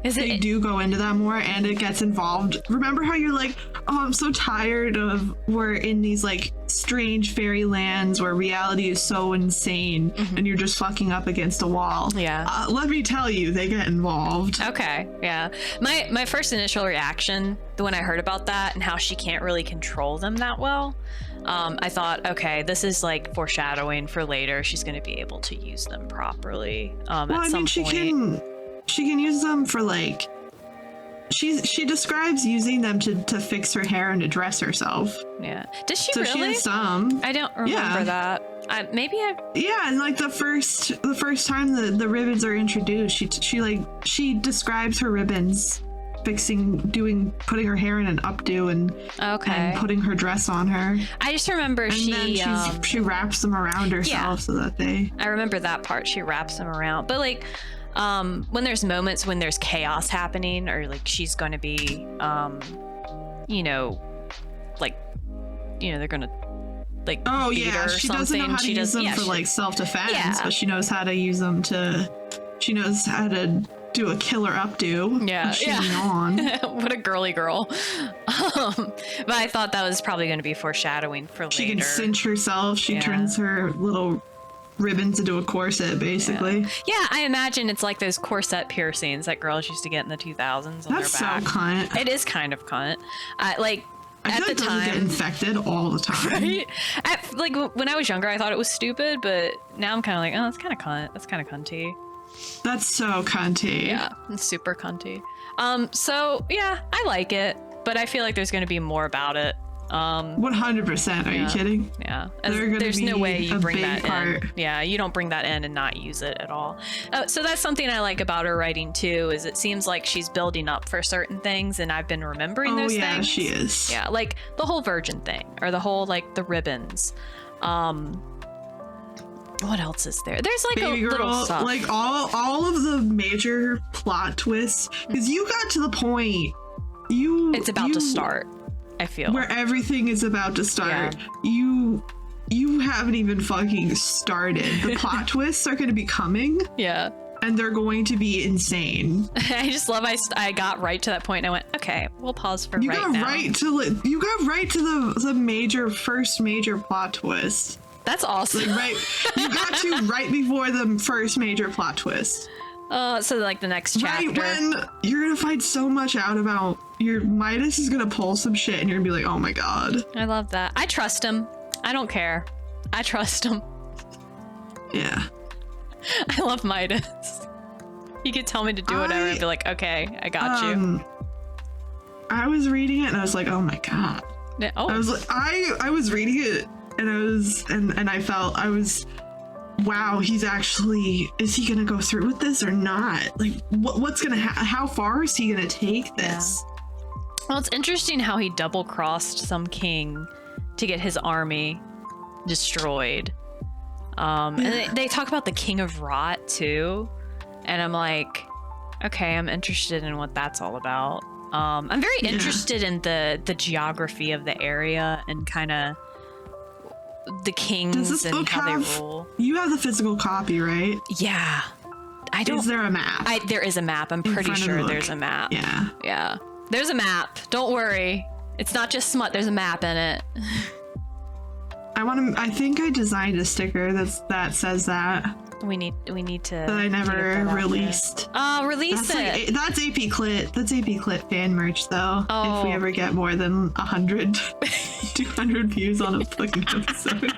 They do go into that more, and it gets involved. Remember how you're like, oh, I'm so tired of we're in these like strange fairy lands where reality is so insane, and you're just fucking up against a wall. Yeah. Let me tell you, they get involved. Okay. Yeah. My first initial reaction when I heard about that and how she can't really control them that well, I thought, okay, this is like foreshadowing for later. She's going to be able to use them properly. At some point. She can use them for like she describes using them to fix her hair and to dress herself. Yeah. Does she really? So she has some. I don't remember that. Yeah, and like the first time the ribbons are introduced, she describes her ribbons putting her hair in an updo and putting her dress on her. I just remember then she wraps them around herself so that I remember that part. She wraps them around, but like when there's moments when there's chaos happening, or like she's going to be they're gonna like beat her or she something. Doesn't know how to use them for like self-defense, but she knows how to use them she knows how to do a killer updo. Yeah, Shitting on. What a girly girl. But I thought that was probably going to be foreshadowing for later. She can cinch herself. She turns her little ribbons into a corset, basically. Yeah, I imagine it's like those corset piercings that girls used to get in the 2000s on That's their back. so cunt. It is kind of cunt. Like, I at feel the like time, those get infected all the time. right? Like when I was younger, I thought it was stupid, but now I'm kind of like, oh, that's kind of cunt. That's kind of cunty. That's so cunty. Yeah, it's super cunty. So yeah, I like it, but I feel like there's going to be more about it. 100%. Are you kidding? Yeah. There's no way you bring that part. in. Yeah, you don't bring that in and not use it at all. So that's something I like about her writing too, is it seems like she's building up for certain things, and I've been remembering those things. Oh yeah, she is. Yeah, like the whole virgin thing, or the whole like the ribbons. What else is there? There's like Baby a little girl, stuff. like all of the major plot twists, because you got to the point. It's about to start. I feel where everything is about to start. Yeah. You haven't even fucking started. The plot twists are going to be coming. Yeah. And they're going to be insane. I just love I got right to that point and I went, okay, we'll pause for you right got now. You got right to the first major plot twist. That's awesome. Like, you got to right before the first major plot twist. So like the next chapter. Right when you're gonna find so much out about your Midas is gonna pull some shit and you're gonna be like, oh my god. I love that. I trust him. I don't care. I trust him. Yeah. I love Midas. He could tell me to do whatever and be like, okay, I got you. I was reading it and I was like, oh my god. Oh. I was like, I was reading it and I felt wow, is he gonna go through with this or not? Like, what's gonna how far is he gonna take this? Yeah. Well, it's interesting how he double-crossed some king to get his army destroyed. And they talk about the King of Rot too, and I'm like, okay, I'm interested in what that's all about. I'm very interested in the geography of the area and kind of the kings and how they rule. You have the physical copy, right? Yeah. I don't. Is there a map? There is a map. I'm pretty sure there's a map. Yeah. Yeah. There's a map. Don't worry. It's not just smut. There's a map in it. I think I designed a sticker that says that. We need to. That I never released. Release it. That's APClit. That's APClit fan merch, though. Oh. If we ever get more than 100, 200 views on a fucking episode.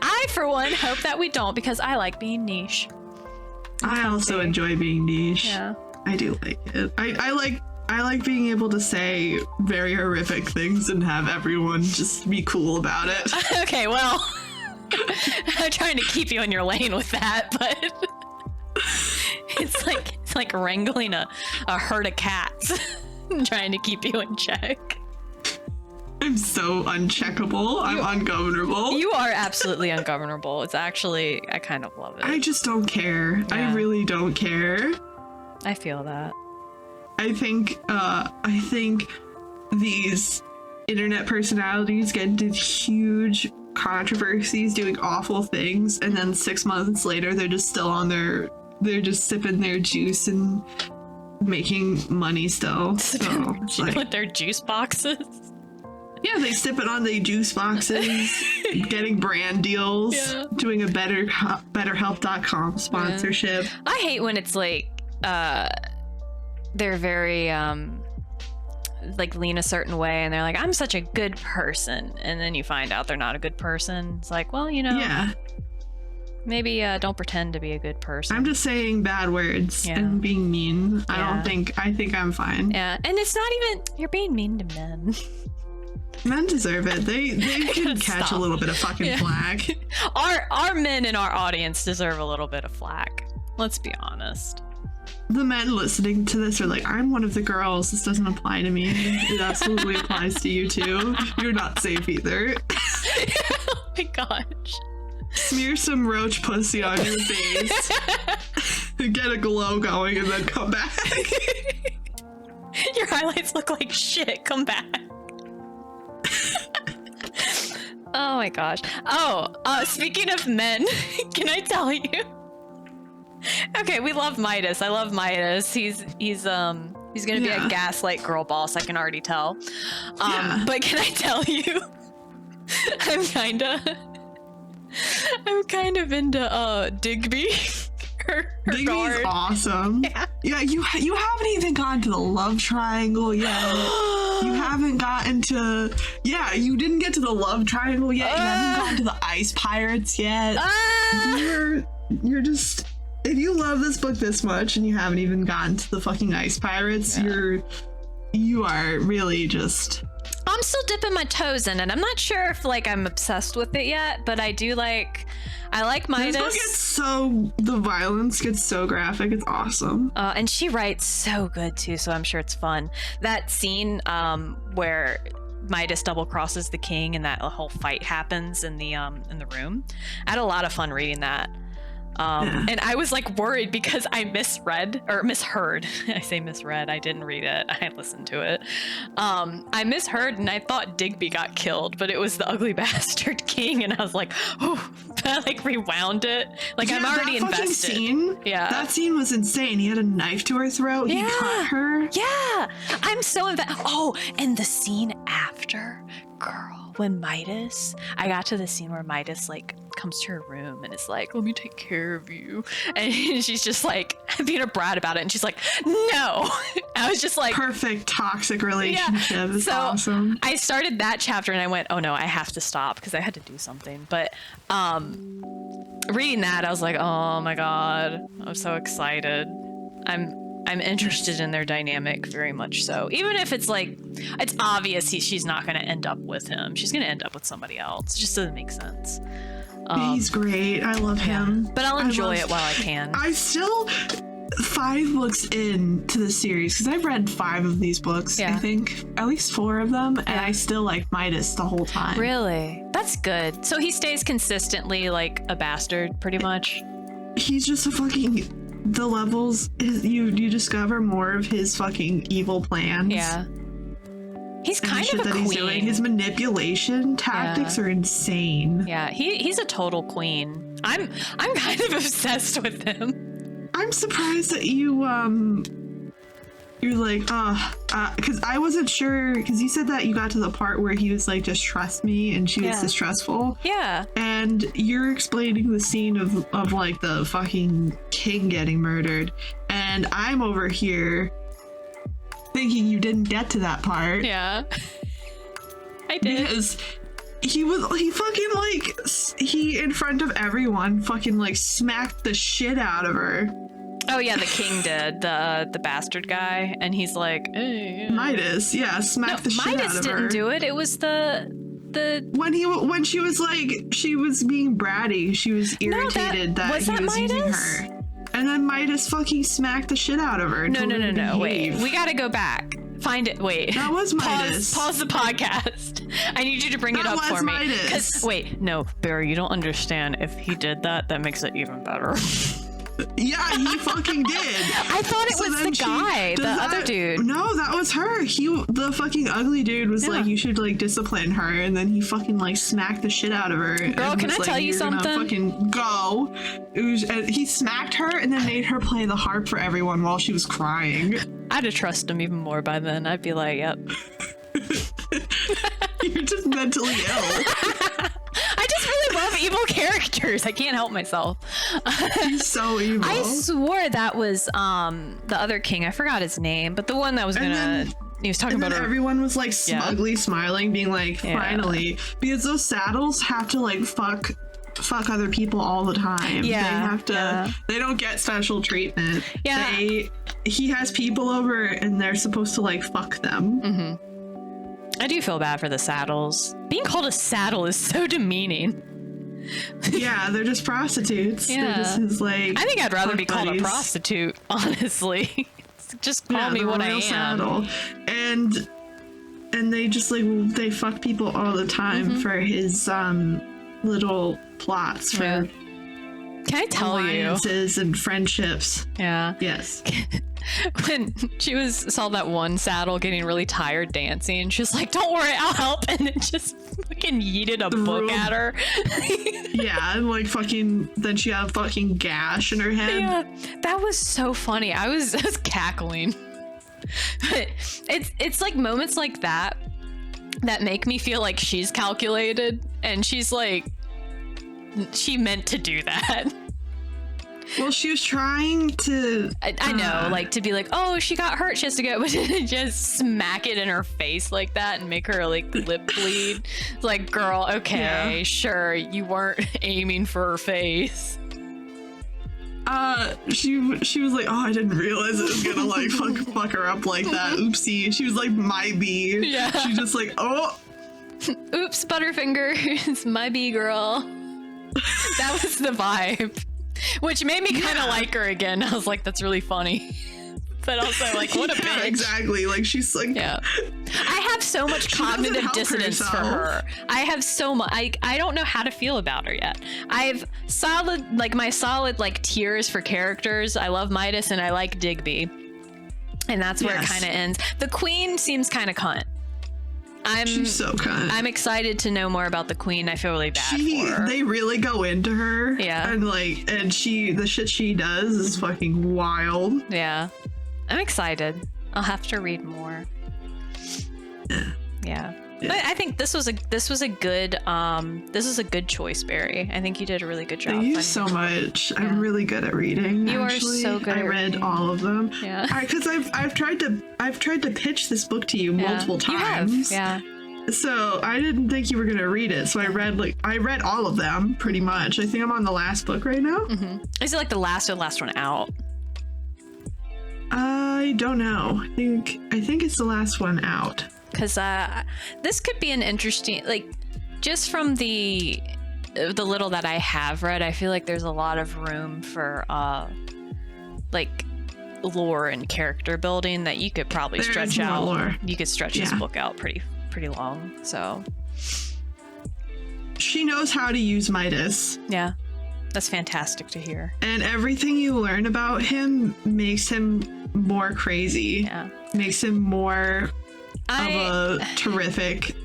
I, for one, hope that we don't, because I like being niche. I also enjoy being niche. Yeah. I do like it. I like being able to say very horrific things and have everyone just be cool about it. Okay, well, I'm trying to keep you in your lane with that, but it's like wrangling a herd of cats, trying to keep you in check. I'm so uncheckable. I'm ungovernable. You are absolutely ungovernable. It's actually, I kind of love it. I just don't care. Yeah. I really don't care. I feel that. I think these internet personalities get into huge controversies doing awful things, and then 6 months later they're just still they're just sipping their juice and making money still. So with their juice boxes. Yeah, they sip it on the juice boxes, getting brand deals, doing a BetterHelp.com sponsorship. Yeah. I hate when it's like they're very like lean a certain way and they're like, I'm such a good person, and then you find out they're not a good person. It's like, well, maybe don't pretend to be a good person. I'm just saying bad words and being mean. I think I'm fine. Yeah, and it's not even, you're being mean to men. Men deserve it. They can catch a little bit of fucking flack. Our men in our audience deserve a little bit of flack. Let's be honest. The men listening to this are like, I'm one of the girls. This doesn't apply to me. It absolutely applies to you too. You're not safe either. Oh my gosh. Smear some roach pussy on your face. Get a glow going and then come back. Your highlights look like shit. Come back. Oh my gosh. Oh, speaking of men, can I tell you? Okay, we love Midas. I love Midas. He's gonna be a gaslight girl boss. I can already tell. But can I tell you, I'm kind of into Digby. Her Digby's guard. awesome. Yeah, you haven't even gone to the love triangle yet. You haven't gotten to... Yeah, you didn't get to the love triangle yet. You haven't gotten to the ice pirates yet. You're just... If you love this book this much and you haven't even gotten to the fucking ice pirates, you are really just... I'm still dipping my toes in it. I'm not sure if like I'm obsessed with it yet, but I like Midas. This book the violence gets so graphic. It's awesome. And she writes so good too, so I'm sure it's fun. That scene where Midas double crosses the king and that whole fight happens in the room. I had a lot of fun reading that. And I was like worried because I misheard. I say misread. I didn't read it. I listened to it. I misheard and I thought Digby got killed, but it was the ugly bastard king. And I was like, oh, I like rewound it. Like I'm already invested. That scene was insane. He had a knife to her throat. He cut her. Yeah. I'm so invested. Oh, and the scene after, girl. When I got to the scene where Midas like comes to her room and is like, let me take care of you, and she's just like being a brat about it, and she's like, no. I was just like, perfect toxic relationship. It's so awesome. I started that chapter and I went, oh no, I have to stop because I had to do something. But reading that, I was like, oh my god, I'm so excited. I'm interested in their dynamic very much so. Even if it's like, it's obvious she's not going to end up with him. She's going to end up with somebody else. It just doesn't make sense. He's great. I love him. But I'll enjoy it while I can. I still 5 books into the series, because I've read 5 of these books, I think. At least 4 of them. And I still like Midas the whole time. Really? That's good. So he stays consistently like a bastard, pretty much? He's just a fucking... The levels, you discover more of his fucking evil plans. Yeah. He's kind of a queen. He's doing. His manipulation tactics are insane. Yeah, he's a total queen. I'm kind of obsessed with him. I'm surprised that you're like, because I wasn't sure, because you said that you got to the part where he was like, just trust me, and she was distrustful. Yeah. And you're explaining the scene of like the fucking king getting murdered, and I'm over here thinking you didn't get to that part. Yeah. I did. Because he in front of everyone fucking like smacked the shit out of her. Oh yeah, the king did, the bastard guy, and he's like, hey, Midas, smacked the shit out of her. Midas didn't do it. It was the when she was like, she was being bratty. She was irritated that he was using her, and then Midas fucking smacked the shit out of her. No. Wait, we gotta go back. Find it. Wait. That was Midas. Pause the podcast. I need you to bring it up for me. Wait, no, Barry, you don't understand. If he did that, that makes it even better. Yeah, he fucking did. I thought it was the guy, the other dude. No, that was her. The fucking ugly dude was like, you should like discipline her, and then he fucking like smacked the shit out of her. Girl, can I tell you something? Fucking go. He smacked her and then made her play the harp for everyone while she was crying. I'd have trusted him even more by then. I'd be like, yep. You're just mentally ill. I just really love evil characters. I can't help myself. He's so evil. I swore that was the other king. I forgot his name, but the one that was he was talking about her. Everyone was like smugly smiling, being like, finally, because those saddles have to like fuck other people all the time. Yeah, they have to. They don't get special treatment. Yeah, he has people over, and they're supposed to like fuck them. Mm-hmm. I do feel bad for the saddles. Being called a saddle is so demeaning. Yeah, they're just prostitutes. Yeah. They're just his, like, I think I'd rather be called a prostitute, honestly. Just call me what I am. Saddle. And they just like, they fuck people all the time for his little plots for Can I tell alliances and friendships. Yeah. Yes. when she saw that one saddle getting really tired dancing, she was like, "Don't worry, I'll help," and it just fucking yeeted a book at her. Yeah, and like fucking, then she had a fucking gash in her head. Yeah, that was so funny. I was cackling. But it's like moments like that make me feel like she's calculated, and she's like, she meant to do that. Well, she was trying to... I know, like, to be like, oh, she got hurt, she has to go, but just smack it in her face like that and make her, like, lip bleed. It's like, girl, okay, sure, you weren't aiming for her face. She was like, oh, I didn't realize it was gonna, like, fuck her up like that. Oopsie. She was like, my bee. Yeah. She's just like, oh. Oops, Butterfingers, my bee girl. That was the vibe. Which made me kind of like her again. I was like, that's really funny. But also, like, what a bitch. Exactly. Like, she's like... Yeah. I have so much cognitive dissonance for her. I have so much... I don't know how to feel about her yet. I have my solid, like, tiers for characters. I love Midas and I like Digby. And that's where it kind of ends. The Queen seems kind of cunt. She's so cunt. I'm excited to know more about the Queen. I feel really bad for her. They really go into her. Yeah. And like, the shit she does is fucking wild. Yeah. I'm excited. I'll have to read more. Yeah. But I think this was a good choice, Barry. I think you did a really good job. Thank you so much. Yeah. I'm really good at reading. You actually are so good. I read all of them. Yeah. Because I've tried to pitch this book to you multiple times. You have. Yeah. So I didn't think you were gonna read it. So I read all of them pretty much. I think I'm on the last book right now. Mm-hmm. Is it like the last one out? I don't know. I think it's the last one out. Because this could be an interesting, like, just from the little that I have read, I feel like there's a lot of room for like lore and character building that you could probably stretch out. Lore. You could stretch this book out pretty long. So she knows how to use Midas. Yeah, that's fantastic to hear. And everything you learn about him makes him more crazy. Yeah, makes him more of a terrific.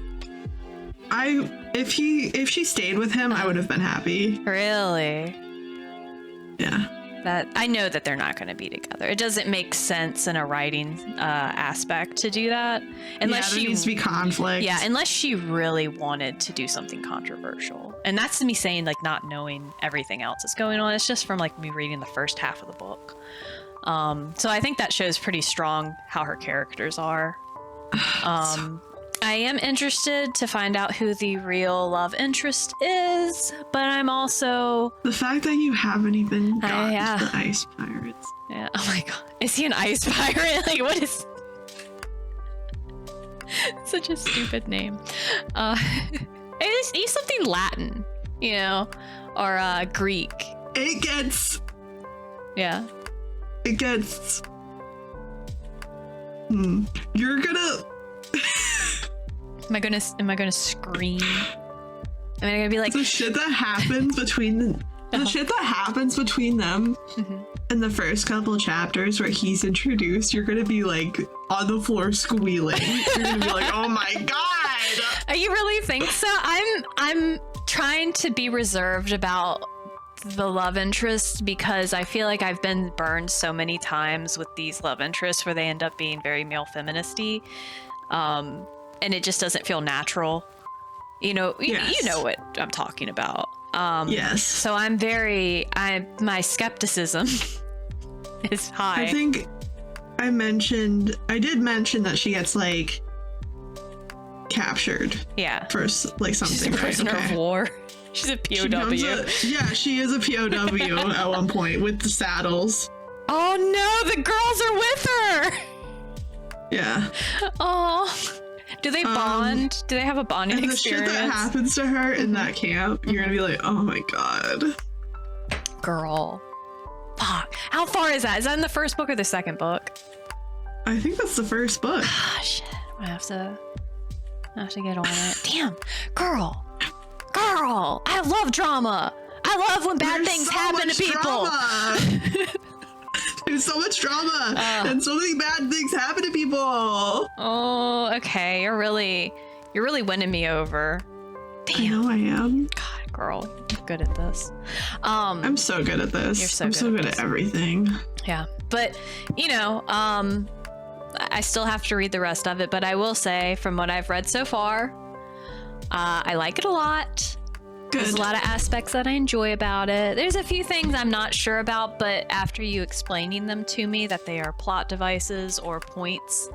If she stayed with him, I would have been happy. Really? Yeah. That I know that they're not going to be together. It doesn't make sense in a writing aspect to do that unless there needs to be conflict. Yeah, unless she really wanted to do something controversial, and that's me saying like not knowing everything else that's going on. It's just from like me reading the first half of the book. So I think that shows pretty strong how her characters are. I am interested to find out who the real love interest is, but I'm also... The fact that you haven't even gotten to the ice pirates. Yeah. Oh my god. Is he an ice pirate? Like, what is... Such a stupid name. He's something Latin, you know? Or Greek. It gets... Yeah. It gets... You're gonna... Am I gonna scream? Am I gonna be like the shit that happens between the shit that happens between them in the first couple of chapters where he's introduced? You're gonna be like on the floor squealing. You're gonna be like, oh my god! You really think so? I'm trying to be reserved about the love interest because I feel like I've been burned so many times with these love interests where they end up being very male feministy. And it just doesn't feel natural. You know, you know what I'm talking about. Yes. So my skepticism is high. I think I did mention that she gets like captured. Yeah. For like something. She's a prisoner of war. She's a POW. She is a POW at one point with the saddles. Oh no, the girls are with her. Yeah. Oh. Do they bond? Do they have a bonding experience? And the shit that happens to her in that camp, you're gonna be like, oh my god. Girl. Fuck. How far is that? Is that in the first book or the second book? I think that's the first book. Ah, shit. I have to get on it. Damn. Girl. I love drama. I love when bad things happen to people. There's so much drama and so many bad things happen to people. Oh, okay. You're really winning me over. Damn. I know I am. God, girl, you're good at this. I'm so good at this. You're I'm so good at everything. Yeah, but I still have to read the rest of it. But I will say, from what I've read so far, I like it a lot. Good. There's a lot of aspects that I enjoy about it. There's a few things I'm not sure about, but after you explaining them to me, that they are plot devices or points,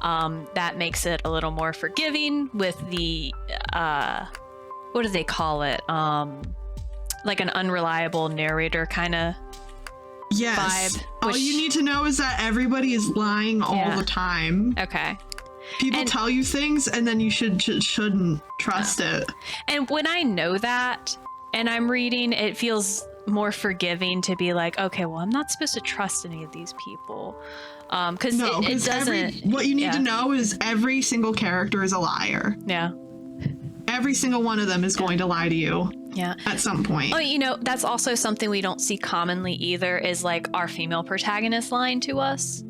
that makes it a little more forgiving with the, what do they call it? Like an unreliable narrator kind of vibe. All you need to know is that everybody is lying all the time. Okay. People tell you things, and then you shouldn't trust it. And when I know that, and I'm reading, it feels more forgiving to be like, okay, well, I'm not supposed to trust any of these people, because it doesn't. What you need to know is every single character is a liar. Yeah. Every single one of them is going to lie to you. Yeah. At some point. Oh, that's also something we don't see commonly either, is like our female protagonist lying to us.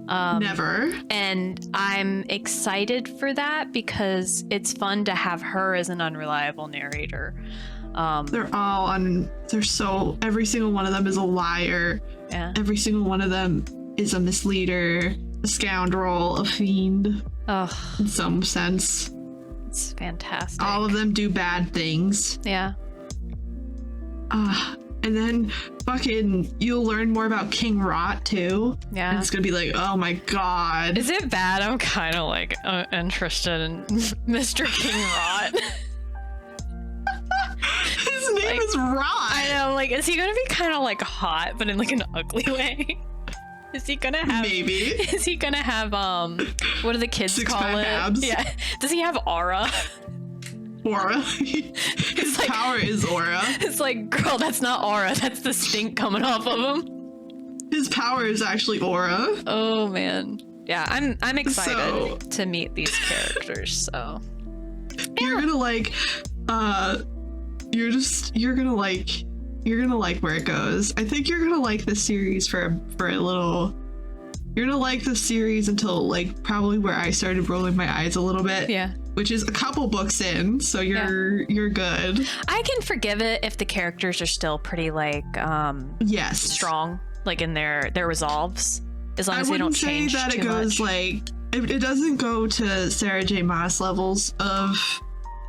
Never. And I'm excited for that because it's fun to have her as an unreliable narrator. They're all every single one of them is a liar. Yeah. Every single one of them is a misleader, a scoundrel, a fiend. Oh, in some sense. It's fantastic. All of them do bad things. Yeah. And then fucking you'll learn more about King Rot too. Yeah. And it's gonna be like, oh my god. Is it bad? I'm kind of like interested in Mr. King Rot. His name is Rot. I know, like, is he gonna be kind of like hot, but in like an ugly way? Is he gonna have? Maybe. Is he gonna have what do the kids call it? Abs. Yeah. Does he have aura? Aura. His power is aura. It's like, girl, that's not aura. That's the stink coming off of him. His power is actually aura. Oh man. Yeah, I'm excited to meet these characters. So you're gonna like, you're gonna like where it goes. I think you're gonna like this series for a little. You're gonna like the series until like probably where I started rolling my eyes a little bit. Yeah. Which is a couple books in, so you're good. I can forgive it if the characters are still pretty like strong, like in their resolves, as long as they don't change too much. I wouldn't say that it goes like it doesn't go to Sarah J. Maas levels of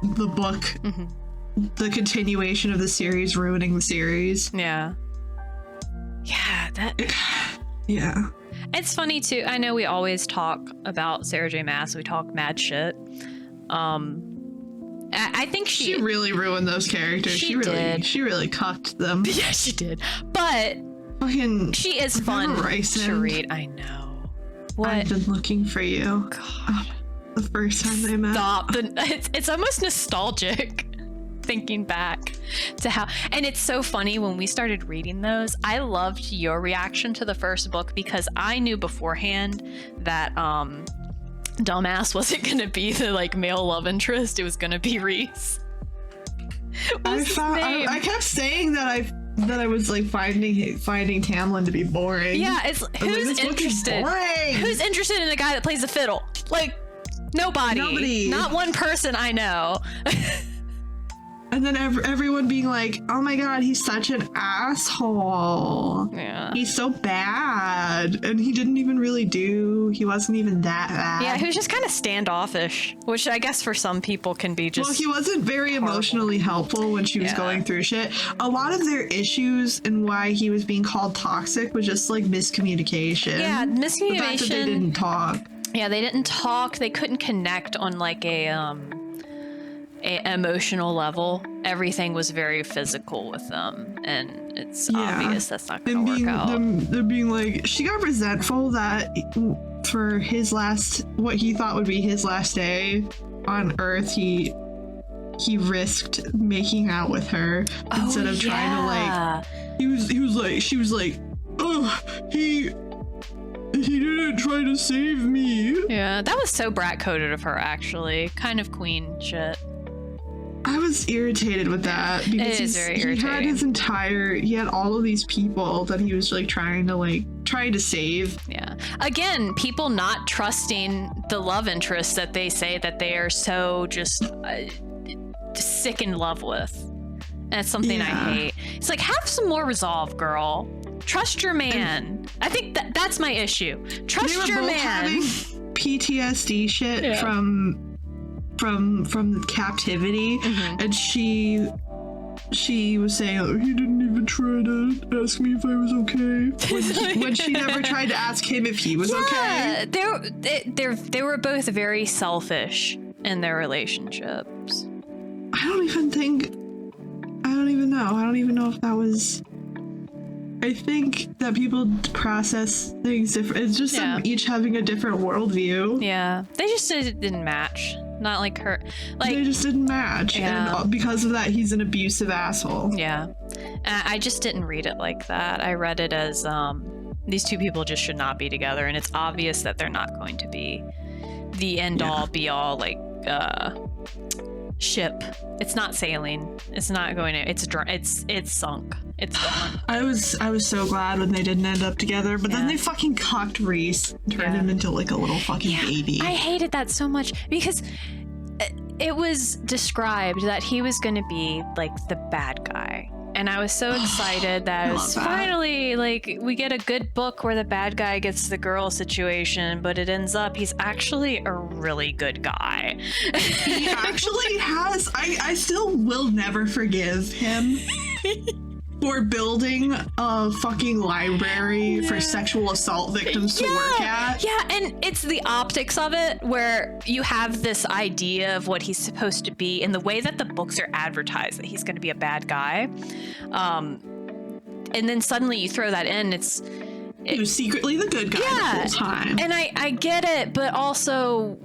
the book, the continuation of the series ruining the series. Yeah. Yeah. Yeah. It's funny too. I know we always talk about Sarah J. Maas. We talk mad shit. I think she really ruined those characters. She really cucked them. Yeah, she did. But fucking, she is fun to read. I know. What? I've been looking for you. God. The first time I met. Stop. It's almost nostalgic. Thinking back to how, and it's so funny when we started reading those, I loved your reaction to the first book because I knew beforehand that dumbass wasn't gonna be the like male love interest. It was gonna be Reese. I kept saying that I was like finding Tamlin to be boring. Yeah, it's who's interested? Who's interested in a guy that plays the fiddle? Like nobody. Not one person I know. And then everyone being like, oh my god, he's such an asshole. Yeah. He's so bad. And he didn't even really he wasn't even that bad. Yeah, he was just kind of standoffish, which I guess for some people can be just. Well, he wasn't very emotionally helpful when she was going through shit. A lot of their issues and why he was being called toxic was just like miscommunication. Yeah, miscommunication. The fact that they didn't talk. Yeah, they didn't talk. They couldn't connect on like a emotional level. Everything was very physical with them, and it's obvious that's not gonna work out. Them being like, she got resentful that for what he thought would be his last day on Earth, he risked making out with her instead of trying to like. She was like, oh, he didn't try to save me. Yeah, that was so brat coded of her, actually. Kind of queen shit. I was irritated with that because It is very irritating. He had all of these people that he was like trying to save. Yeah. Again, people not trusting the love interest that they say that they are so just sick in love with. And it's something I hate. It's like, have some more resolve, girl. Trust your man. I think that's my issue. Trust your man. Having PTSD shit from the captivity, and she was saying, oh, he didn't even try to ask me if I was okay when she never tried to ask him if he was okay. They were both very selfish in their relationships. I don't even know if that was. I think that people process things different. It's just them each having a different worldview. Yeah, they just didn't match. Not like her. Like, they just didn't match, and because of that, he's an abusive asshole. Yeah, I just didn't read it like that. I read it as these two people just should not be together, and it's obvious that they're not going to be the end all be all like ship. It's not sailing. It's not going to. It's sunk. It's gone. I was so glad when they didn't end up together, but then they fucking cocked Reese, turned him into like a little fucking baby. I hated that so much because it was described that he was going to be like the bad guy. And I was so excited that it was finally like we get a good book where the bad guy gets the girl situation, but it ends up he's actually a really good guy. He actually has. I still will never forgive him for building a fucking library for sexual assault victims to work at. Yeah, and it's the optics of it where you have this idea of what he's supposed to be and the way that the books are advertised that he's going to be a bad guy. And then suddenly you throw that in, he was secretly the good guy the whole time. And I get it, but also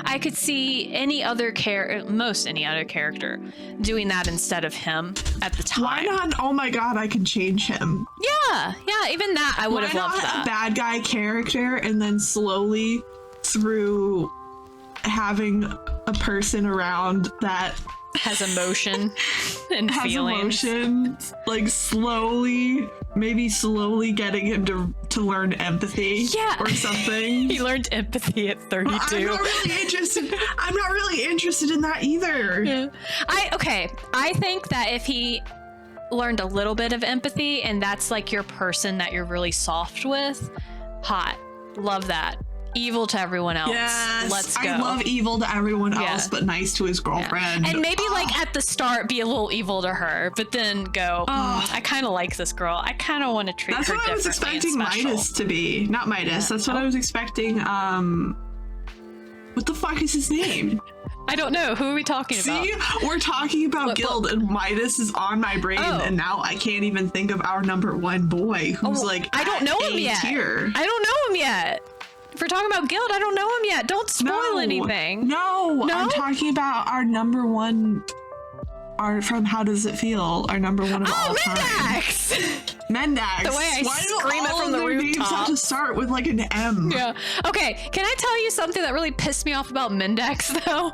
I could see most any other character doing that instead of him at the time. Why not? Oh my god, I can change him. Yeah, even that I would have loved that. A bad guy character, and then slowly through having a person around that has emotion and feelings. Like slowly getting him to learn empathy or something. He learned empathy at 32. I'm not really interested in that either. Yeah. I think that if he learned a little bit of empathy and that's like your person that you're really soft with, hot. Love that. Evil to everyone else. Yes, let's go. I love evil to everyone else, but nice to his girlfriend. And maybe like at the start be a little evil to her, but then go, I kind of like this girl. I kind of want to treat her differently. That's what I was expecting Midas to be. Not Midas. That's what I was expecting. What the fuck is his name? I don't know. Who are we talking about? See, we're talking about GILD, and Midas is on my brain, and now I can't even think of our number one boy, who's I don't know him yet. I don't know him yet. If we're talking about GILD, I don't know him yet. Don't spoil anything. No, I'm talking about our number one. From How Does It Feel? Our number one of all time. Mendax. The way I scream it from the rooftop. Names have to start with like an M. Yeah. Okay. Can I tell you something that really pissed me off about Mendax though?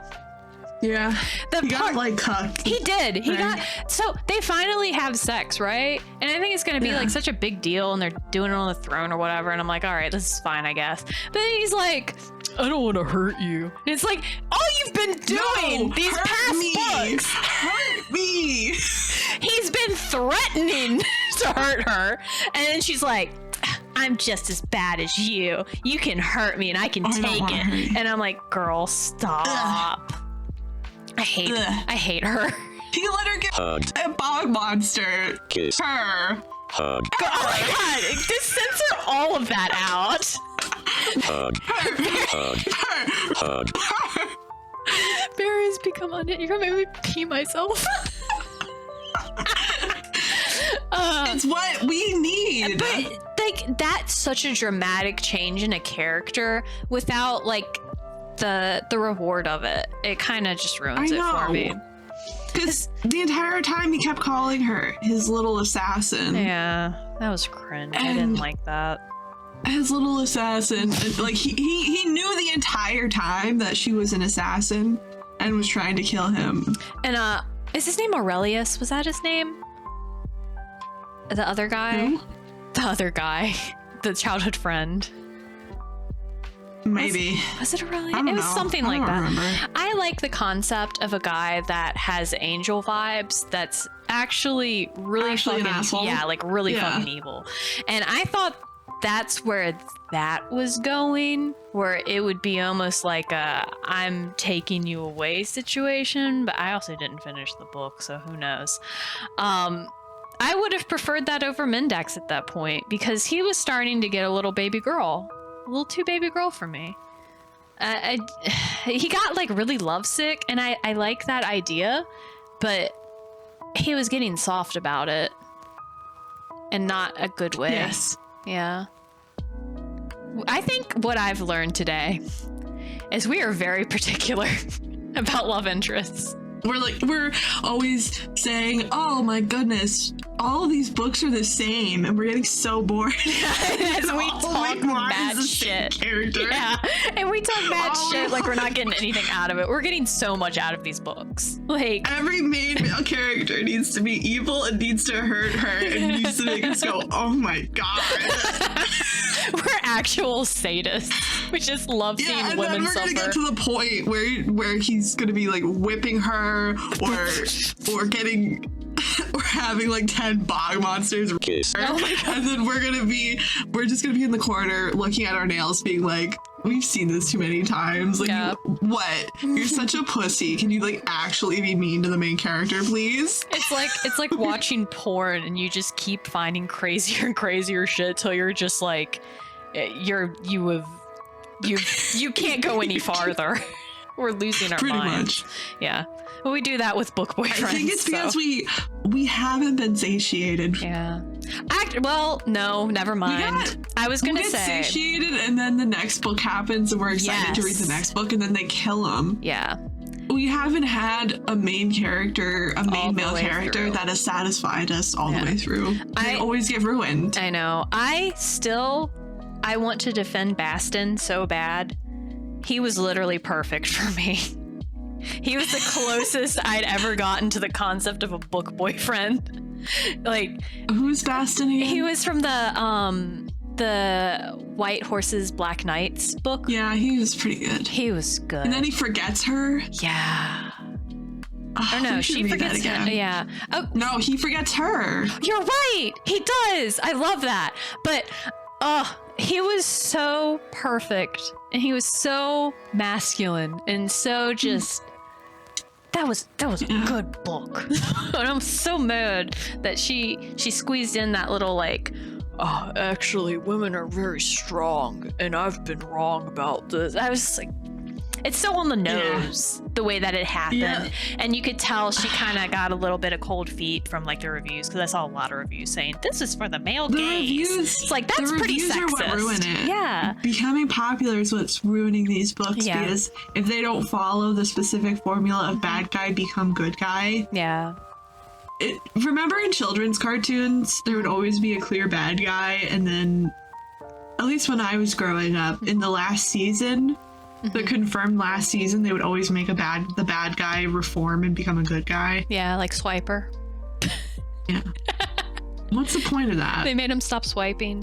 Yeah. He got like cucked. He did. He got. So they finally have sex, right? And I think it's gonna be like such a big deal, and they're doing it on the throne or whatever. And I'm like, all right, this is fine, I guess. But then he's like, I don't want to hurt you. And it's like, all you've been doing these past books. Hurt me. He's been threatening to hurt her, and then she's like, I'm just as bad as you. You can hurt me, and I can take it. And I'm like, girl, stop. Ugh. I hate her. He let her get a bog monster. Kiss. Her. Hug. Oh my god, just censor all of that out. Hug. Hug. Barry has become unhit. You're gonna make me pee myself. It's what we need. But like that's such a dramatic change in a character without like the reward of it. It kind of just ruins it for me. Because the entire time he kept calling her his little assassin. Yeah, that was cringe. I didn't like that. His little assassin. Like he knew the entire time that she was an assassin, and was trying to kill him. And is his name Aurelius? Was that his name? The other guy? Who? The other guy. The childhood friend. Maybe. Was it Aurelius? I don't It was know. something I like don't that. remember. I like the concept of a guy that has angel vibes that's actually really Actually an fucking asshole? yeah, like really Yeah. fucking evil. And I thought that's where that was going, where it would be almost like a I'm taking you away situation, but I also didn't finish the book, so who knows. I would have preferred that over Mendax at that point because he was starting to get a little baby girl. A little too baby girl for me. He got like really lovesick, and I like that idea, but he was getting soft about it, and not a good way. Yes. Yeah. I think what I've learned today is we are very particular about love interests. We're always saying, oh my goodness, all of these books are the same, and we're getting so bored. As we All talk we want mad is the same shit. character. Yeah, and we talk mad All we shit like we're not want getting anything out of it. We're getting so much out of these books. Like, Every main male character needs to be evil and needs to hurt her and needs to make us go, oh my god. we're actual sadists. We just love Yeah, seeing and women then we're suffer. gonna get to the point where he's gonna be like whipping her or getting or having like 10 bog monsters. Oh my God. And then we're just gonna be in the corner looking at our nails being like, we've seen this too many times. Like, Yeah. what? You're such a pussy. Can you like actually be mean to the main character, please? It's like watching porn and you just keep finding crazier and crazier shit till you're just like you can't go any farther. We're losing our Pretty minds. much. Yeah. But we do that with book boyfriends. I think it's because so. we haven't been satiated. Yeah. Well, no, never mind. I was We'll gonna get say. satiated, and then the next book happens, and we're excited to read the Yes. next book, and then they kill him. Yeah. We haven't had a main character, a All main the male way character through. that has satisfied us all the way through. They I- always get ruined. I know. I want to defend Baston so bad. He was literally perfect for me. He was the closest I'd ever gotten to the concept of a book boyfriend. Like, Who's Baston again? he was from the White Horses Black Knights book. Yeah, he was pretty good. He was good. And then he forgets her. Yeah. Oh, Or no, we should she read that forgets again. Yeah. Oh, No, he forgets her. you're right. He does. I love that. But he was so perfect, and he was so masculine, and so just that was a good book. And I'm so mad that she squeezed in that little like, oh, actually women are very strong and I've been wrong about this. I was just like, it's so on the nose the way that it happened. Yeah. And you could tell she kind of got a little bit of cold feet from like the reviews, because I saw a lot of reviews saying this is for the male The gaze. reviews- It's like, that's the pretty reviews sexist. are what ruin it. Yeah. Becoming popular is what's ruining these books, Yeah. because if they don't follow the specific formula of bad guy become good guy, Yeah. remember in children's cartoons there would always be a clear bad guy, and then at least when I was growing up in the last season, the confirmed last season, they would always make the bad guy reform and become a good guy. Yeah, like Swiper. Yeah. What's the point of that? They made him stop swiping.